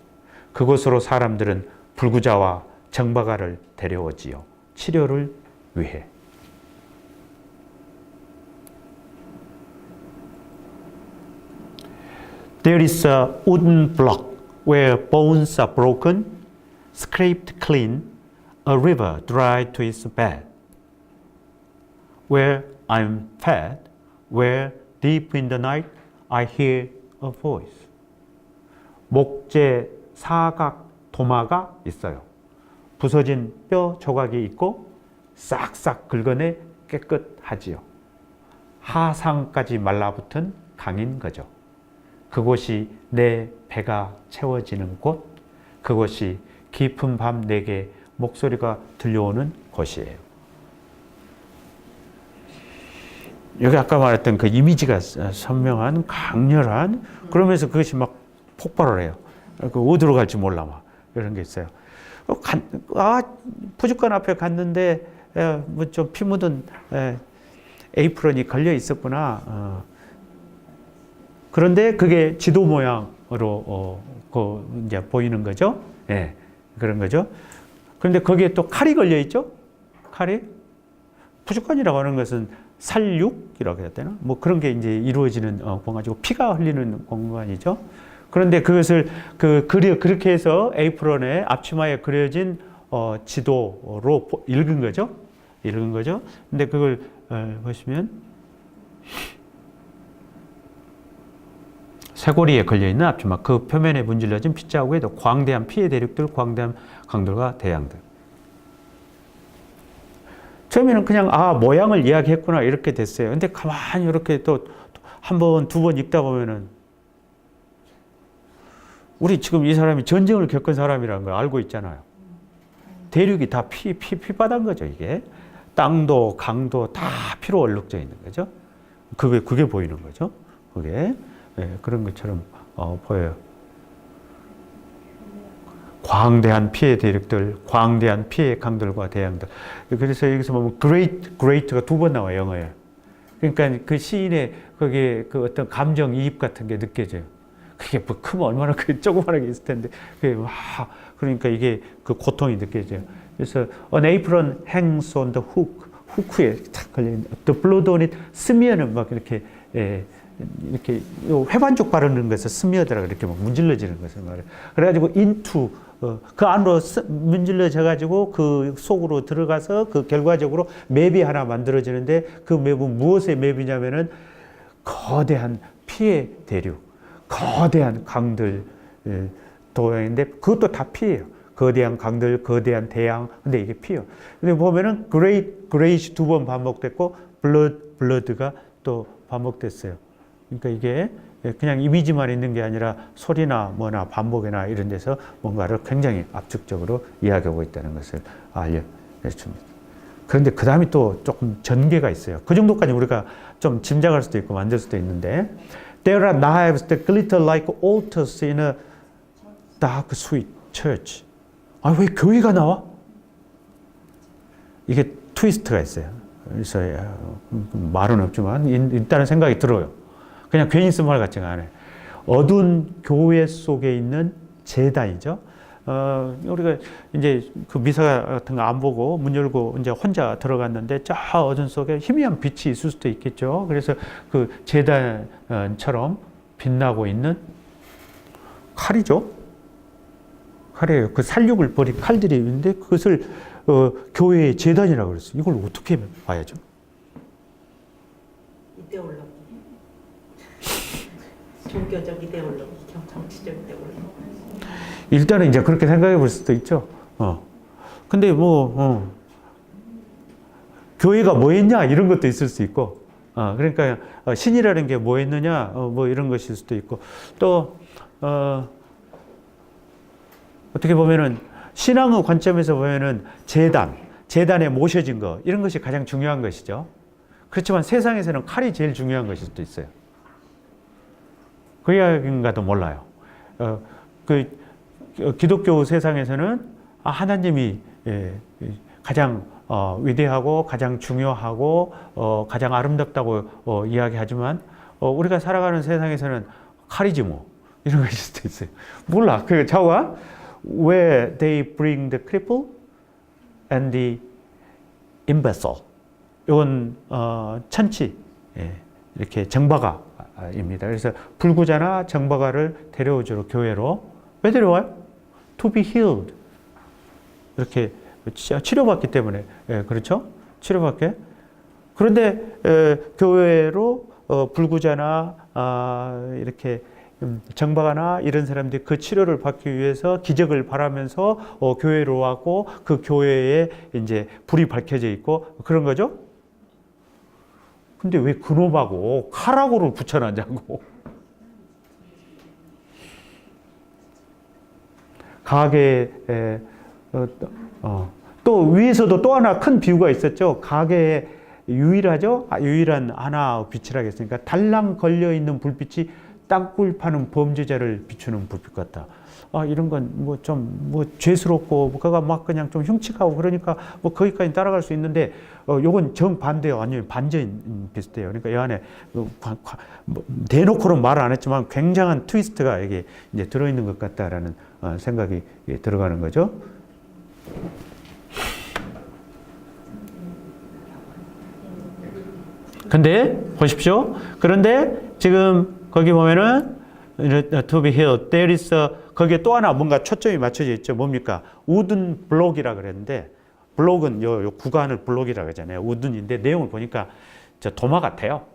그곳으로 사람들은 불구자와 정박아를 데려오지요. 치료를 위해. There is a wooden block where bones are broken, scraped clean, a river dried to its bed. Where I'm fed, where deep in the night I hear a voice. 목재, 사각, 도마가 있어요. 부서진 뼈 조각이 있고 싹싹 긁어내 깨끗하지요. 하상까지 말라붙은 강인 거죠. 그곳이 내 배가 채워지는 곳, 그곳이 깊은 밤 내게 목소리가 들려오는 곳이에요. 여기 아까 말했던 그 이미지가 선명한, 강렬한, 그러면서 그것이 막 폭발을 해요. 어디로 갈지 몰라, 막. 이런 게 있어요. 부둣관 앞에 갔는데, 뭐 좀 피 묻은 에이프런이 걸려 있었구나. 그런데 그게 지도 모양으로 이제 보이는 거죠. 예, 그런 거죠. 그런데 거기에 또 칼이 걸려 있죠. 칼이. 부둣관이라고 하는 것은 살육이라고 해야 되나? 뭐 그런 게 이제 이루어지는 공간이고 피가 흘리는 공간이죠. 그런데 그것을 그렇게 해서 에이프런에 앞치마에 그려진 지도로 읽은 거죠. 읽은 거죠. 근데 그걸 보시면 쇄골이에 걸려있는 앞치마, 그 표면에 문질러진 핏자국에도 광대한 피의 대륙들, 광대한 강들과 대양들. 처음에는 그냥 모양을 이야기했구나 이렇게 됐어요. 근데 가만히 이렇게 또 한 번, 두 번 읽다 보면은 우리 지금 이 사람이 전쟁을 겪은 사람이라는 걸 알고 있잖아요. 대륙이 다 피바다인 거죠, 이게. 땅도 강도 다 피로 얼룩져 있는 거죠. 그게 보이는 거죠. 그게. 네, 그런 것처럼 보여요. 광대한 피의 대륙들, 광대한 피의 강들과 대양들. 그래서 여기서 보면 great가 두 번 나와요, 영어에. 그러니까 그 시인의 거기에 그 어떤 감정이입 같은 게 느껴져요. 그게 뭐 크면 얼마나 조그만하게 있을 텐데, 그게 그러니까 이게 그 고통이 느껴져요. 그래서 an apron hangs on the hook, 후크에 탁 걸려있는 the blood on it, 스미어는 막 이렇게 이렇게 회반죽 바르는 것을 스미어더라 이렇게 막 문질러지는 것을 말해요. 그래가지고 into 그 안으로 문질러져 가지고 그 속으로 들어가서 그 결과적으로 맵이 하나 만들어지는데 그 맵은 무엇의 맵이냐면은 거대한 피의 대륙, 거대한 강들 도양인데 그것도 다 피예요. 거대한 강들, 거대한 대양, 근데 이게 피요. 근데 보면은 great 두 번 반복됐고 blood가 또 반복됐어요. 그러니까 이게 그냥 이미지만 있는 게 아니라 소리나 뭐나 반복이나 이런 데서 뭔가를 굉장히 압축적으로 이야기하고 있다는 것을 알려줍니다. 그런데 그 다음에 또 조금 전개가 있어요. 그 정도까지 우리가 좀 짐작할 수도 있고 만들 수도 있는데 There are knives that glitter like altars in a dark sweet church. 왜 교회가 나와? 이게 트위스트가 있어요. 그래서 말은 없지만 일단은 생각이 들어요. 그냥 괜히 쓴 말 같지가 않아요. 어두운 교회 속에 있는 제단이죠. 우리가 이제 그 미사 같은 거 안 보고 문 열고 이제 혼자 들어갔는데 저 어둠 속에 희미한 빛이 있을 수도 있겠죠. 그래서 그 제단처럼 빛나고 있는 칼이죠. 칼이에요. 그 살육을 버린 칼들이 있는데 그것을 교회의 제단이라고 그랬어요. 이걸 어떻게 봐야죠? 이데올로기. 종교적 이데올로기, 정치적 이데올로기. 일단은 이제 그렇게 생각해 볼 수도 있죠. 근데 교회가 뭐 했냐 이런 것도 있을 수 있고, 그러니까 신이라는 게 뭐 했느냐 뭐 이런 것일 수도 있고, 또 어떻게 보면은 신앙의 관점에서 보면은 재단에 모셔진 거 이런 것이 가장 중요한 것이죠. 그렇지만 세상에서는 칼이 제일 중요한 것일 수도 있어요. 그 이야기인가도 몰라요. 기독교 세상에서는 하나님이 가장 위대하고 가장 중요하고 가장 아름답다고 이야기하지만 우리가 살아가는 세상에서는 칼이지 뭐 이런 것일 수도 있어요. 몰라. 그 자와 where they bring the cripple and the imbecile. 이건 천치 이렇게 정박아입니다. 그래서 불구자나 정박아를 데려오죠 교회로. 왜 데려와요? To be healed. 이렇게 치료받기 때문에. 그렇죠? 치료받게. 그런데 교회로 불구자나 이렇게 정박아나 이런 사람들이 그 치료를 받기 위해서 기적을 바라면서 교회로 왔고 그 교회에 이제 불이 밝혀져 있고 그런 거죠. 근데 왜 그놈하고 칼하고를 붙여놨냐고. 가게에 또 위에서도 또 하나 큰 비유가 있었죠. 가게에 유일한 하나 빛이라고 했으니까 달랑 걸려있는 불빛이 땅굴 파는 범죄자를 비추는 불빛 같다. 이런 건 뭐 죄스럽고 그가 막 그냥 좀 흉측하고 그러니까 뭐 거기까지 따라갈 수 있는데 요건 정반대요. 아니면 반전 비슷해요. 그러니까 이 안에 대놓고는 말을 안 했지만 굉장한 트위스트가 여기 이제 들어있는 것 같다라는 생각이 들어가는 거죠. 근데 보십시오. 그런데 지금 거기 보면은 to be healed, there is 거기에 또 하나 뭔가 초점이 맞춰져 있죠. 뭡니까? 우든 블록이라 그랬는데 블록은 요 구간을 블록이라고 하잖아요. 우든인데 내용을 보니까 저 도마 같아요.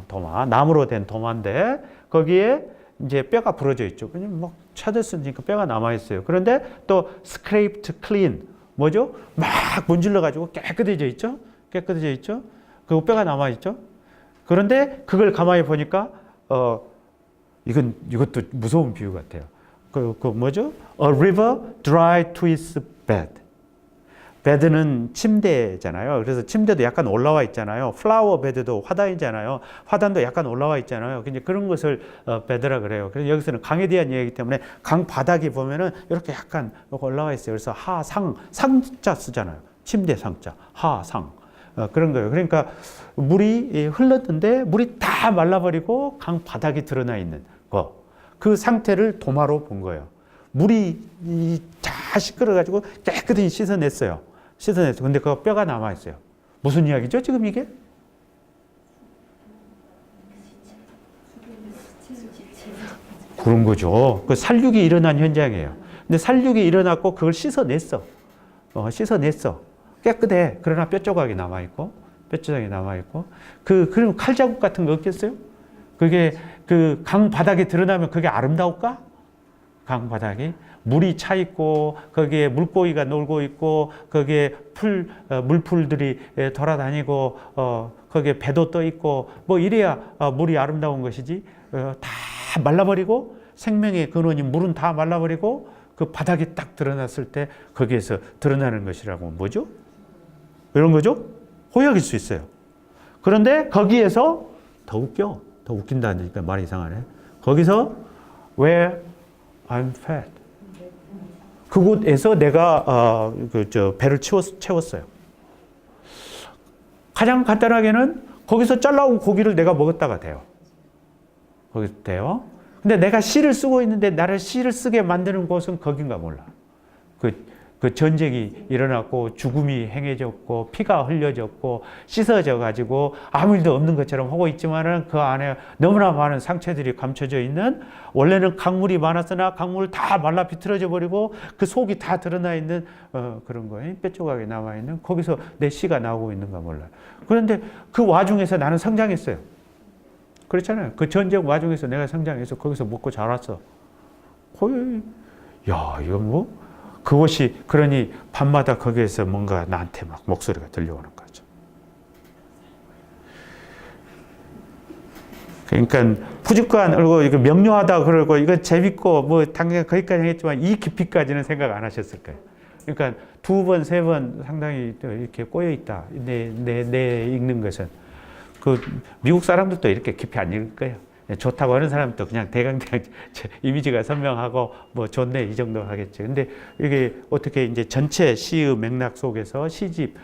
도마, 나무로 된 도마인데 거기에 이제 뼈가 부러져 있죠. 그냥 막 찾았으니까 뼈가 남아 있어요. 그런데 또 scraped clean 뭐죠? 막 문질러 가지고 깨끗해져 있죠. 깨끗해져 있죠. 그리고 뼈가 남아 있죠. 그런데 그걸 가만히 보니까 이것도 무서운 비유 같아요. 그 뭐죠? A river dry to its bed. bed는 침대잖아요. 그래서 침대도 약간 올라와 있잖아요. 플라워 베드도 화단이잖아요. 화단도 약간 올라와 있잖아요. 근데 그런 것을 bed라 그래요. 그래서 여기서는 강에 대한 이야기이기 때문에 강 바닥이 보면은 이렇게 약간 올라와 있어요. 그래서 상자 쓰잖아요. 침대 상자, 하상. 그런 거예요. 그러니까 물이 흘렀는데 물이 다 말라버리고 강 바닥이 드러나 있는 거. 그 상태를 도마로 본 거예요. 물이 다 시끄러가지고 깨끗이 씻어냈어요. 근데 그 뼈가 남아있어요. 무슨 이야기죠, 지금 이게? 그런 거죠. 그 살육이 일어난 현장이에요. 근데 살육이 일어났고 그걸 씻어냈어. 씻어냈어. 깨끗해. 그러나 뼈 조각이 남아있고, 그럼 칼 자국 같은 거 없겠어요? 그게 그 강 바닥에 드러나면 그게 아름다울까? 강 바닥이 물이 차 있고 거기에 물고기가 놀고 있고 거기에 물풀들이 돌아다니고 거기에 배도 떠 있고 뭐 이래야 물이 아름다운 것이지. 다 말라버리고 생명의 근원인 물은 다 말라버리고 그 바닥이 딱 드러났을 때 거기에서 드러나는 것이라고 뭐죠? 이런 거죠? 호약일 수 있어요. 그런데 거기에서 더 웃긴다니까 말이 이상하네. 거기서 where I'm fat. 그곳에서 내가 배를 채웠어요. 가장 간단하게는 거기서 잘라온 고기를 내가 먹었다가 돼요. 거기서 돼요. 근데 내가 씨를 쓰고 있는데 나를 씨를 쓰게 만드는 곳은 거긴가 몰라. 그 전쟁이 일어났고 죽음이 행해졌고 피가 흘려졌고 씻어져 가지고 아무 일도 없는 것처럼 하고 있지만은 그 안에 너무나 많은 상처들이 감춰져 있는, 원래는 강물이 많았으나 강물 다 말라 비틀어져 버리고 그 속이 다 드러나 있는 그런 거예요. 뼈조각이 남아 있는, 거기서 내 씨가 나오고 있는가 몰라요. 그런데 그 와중에서 나는 성장했어요. 그렇잖아요. 그 전쟁 와중에서 내가 성장해서 거기서 먹고 자랐어. 거의 야, 이거 뭐 그것이, 그러니 밤마다 거기에서 뭔가 나한테 막 목소리가 들려오는 거죠. 그러니까 푸주간 그리고 이거 명료하다 그러고 이거 재밌고 뭐 당연히 거기까지 했지만 이 깊이까지는 생각 안 하셨을 거예요. 그러니까 2번, 3번 상당히 이렇게 꼬여 있다. 내 읽는 것은 그 미국 사람들도 이렇게 깊이 안 읽을 거예요. 좋다고 하는 사람도 그냥 대강 이미지가 선명하고 뭐 좋네 이 정도 하겠지. 근데 이게 어떻게 이제 전체 시의 맥락 속에서 시집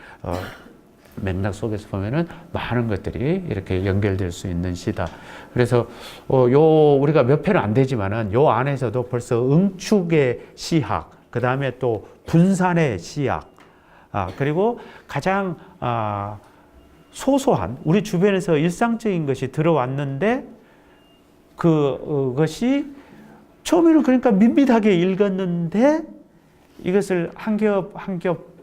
맥락 속에서 보면은 많은 것들이 이렇게 연결될 수 있는 시다. 그래서 요 우리가 몇 편은 안 되지만은 요 안에서도 벌써 응축의 시학, 그 다음에 또 분산의 시학, 그리고 가장 소소한 우리 주변에서 일상적인 것이 들어왔는데 그것이 처음에는 그러니까 밋밋하게 읽었는데 이것을 한 겹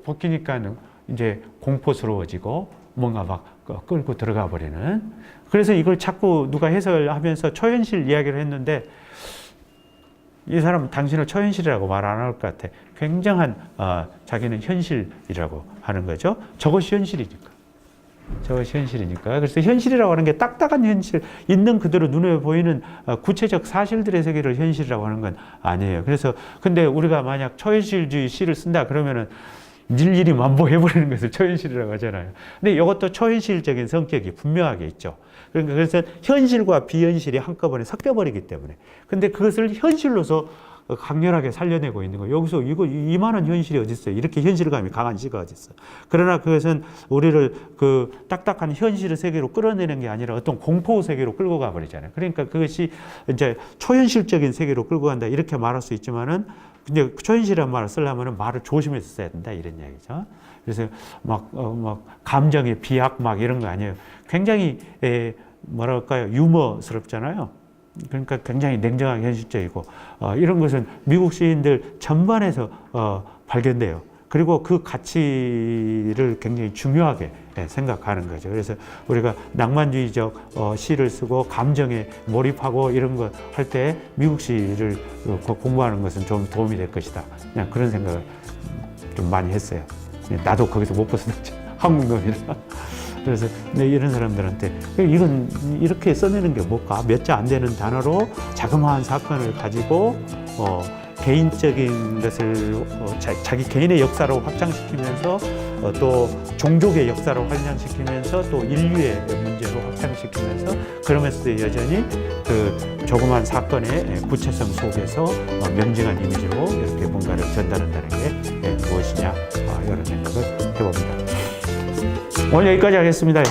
벗기니까는 이제 공포스러워지고 뭔가 막 끌고 들어가 버리는. 그래서 이걸 자꾸 누가 해설하면서 초현실 이야기를 했는데 이 사람은 당신을 초현실이라고 말 안 할 것 같아. 굉장한 자기는 현실이라고 하는 거죠. 저것이 현실이니까. 저것이 현실이니까. 그래서 현실이라고 하는 게 딱딱한 현실, 있는 그대로 눈에 보이는 구체적 사실들의 세계를 현실이라고 하는 건 아니에요. 그래서 근데 우리가 만약 초현실주의 시를 쓴다 그러면은 일일이 만보해버리는 것을 초현실이라고 하잖아요. 근데 이것도 초현실적인 성격이 분명하게 있죠. 그러니까 그래서 현실과 비현실이 한꺼번에 섞여버리기 때문에. 근데 그것을 현실로서 강렬하게 살려내고 있는 거예요. 여기서 이만한 현실이 어디 있어요? 이렇게 현실감이 강한 시가 어디 있어요? 그러나 그것은 우리를 그 딱딱한 현실의 세계로 끌어내는 게 아니라 어떤 공포 세계로 끌고 가 버리잖아요. 그러니까 그것이 이제 초현실적인 세계로 끌고 간다 이렇게 말할 수 있지만은, 근데 초현실이라는 말을 쓰려면은 말을 조심해서 써야 된다 이런 이야기죠. 그래서 막 감정의 비약 막 이런 거 아니에요. 굉장히 뭐랄까요, 유머스럽잖아요. 그러니까 굉장히 냉정하게 현실적이고 이런 것은 미국 시인들 전반에서 발견돼요. 그리고 그 가치를 굉장히 중요하게 생각하는 거죠. 그래서 우리가 낭만주의적 시를 쓰고 감정에 몰입하고 이런 거 할 때 미국 시를 공부하는 것은 좀 도움이 될 것이다. 그냥 그런 생각을 좀 많이 했어요. 나도 거기서 못 벗어났죠. 한국 놈이라. 그래서 이런 사람들한테 이건 이렇게 써내는 게 뭘까? 몇 자 안 되는 단어로 자그마한 사건을 가지고 개인적인 것을 자기 개인의 역사로 확장시키면서 또 종족의 역사로 확장시키면서 또 인류의 문제로 확장시키면서 그러면서도 여전히 그 조그만 사건의 구체성 속에서 명징한 이미지로 이렇게 뭔가를 전달한다는 게 무엇이냐 이런 생각을 해봅니다. 오늘 여기까지 하겠습니다.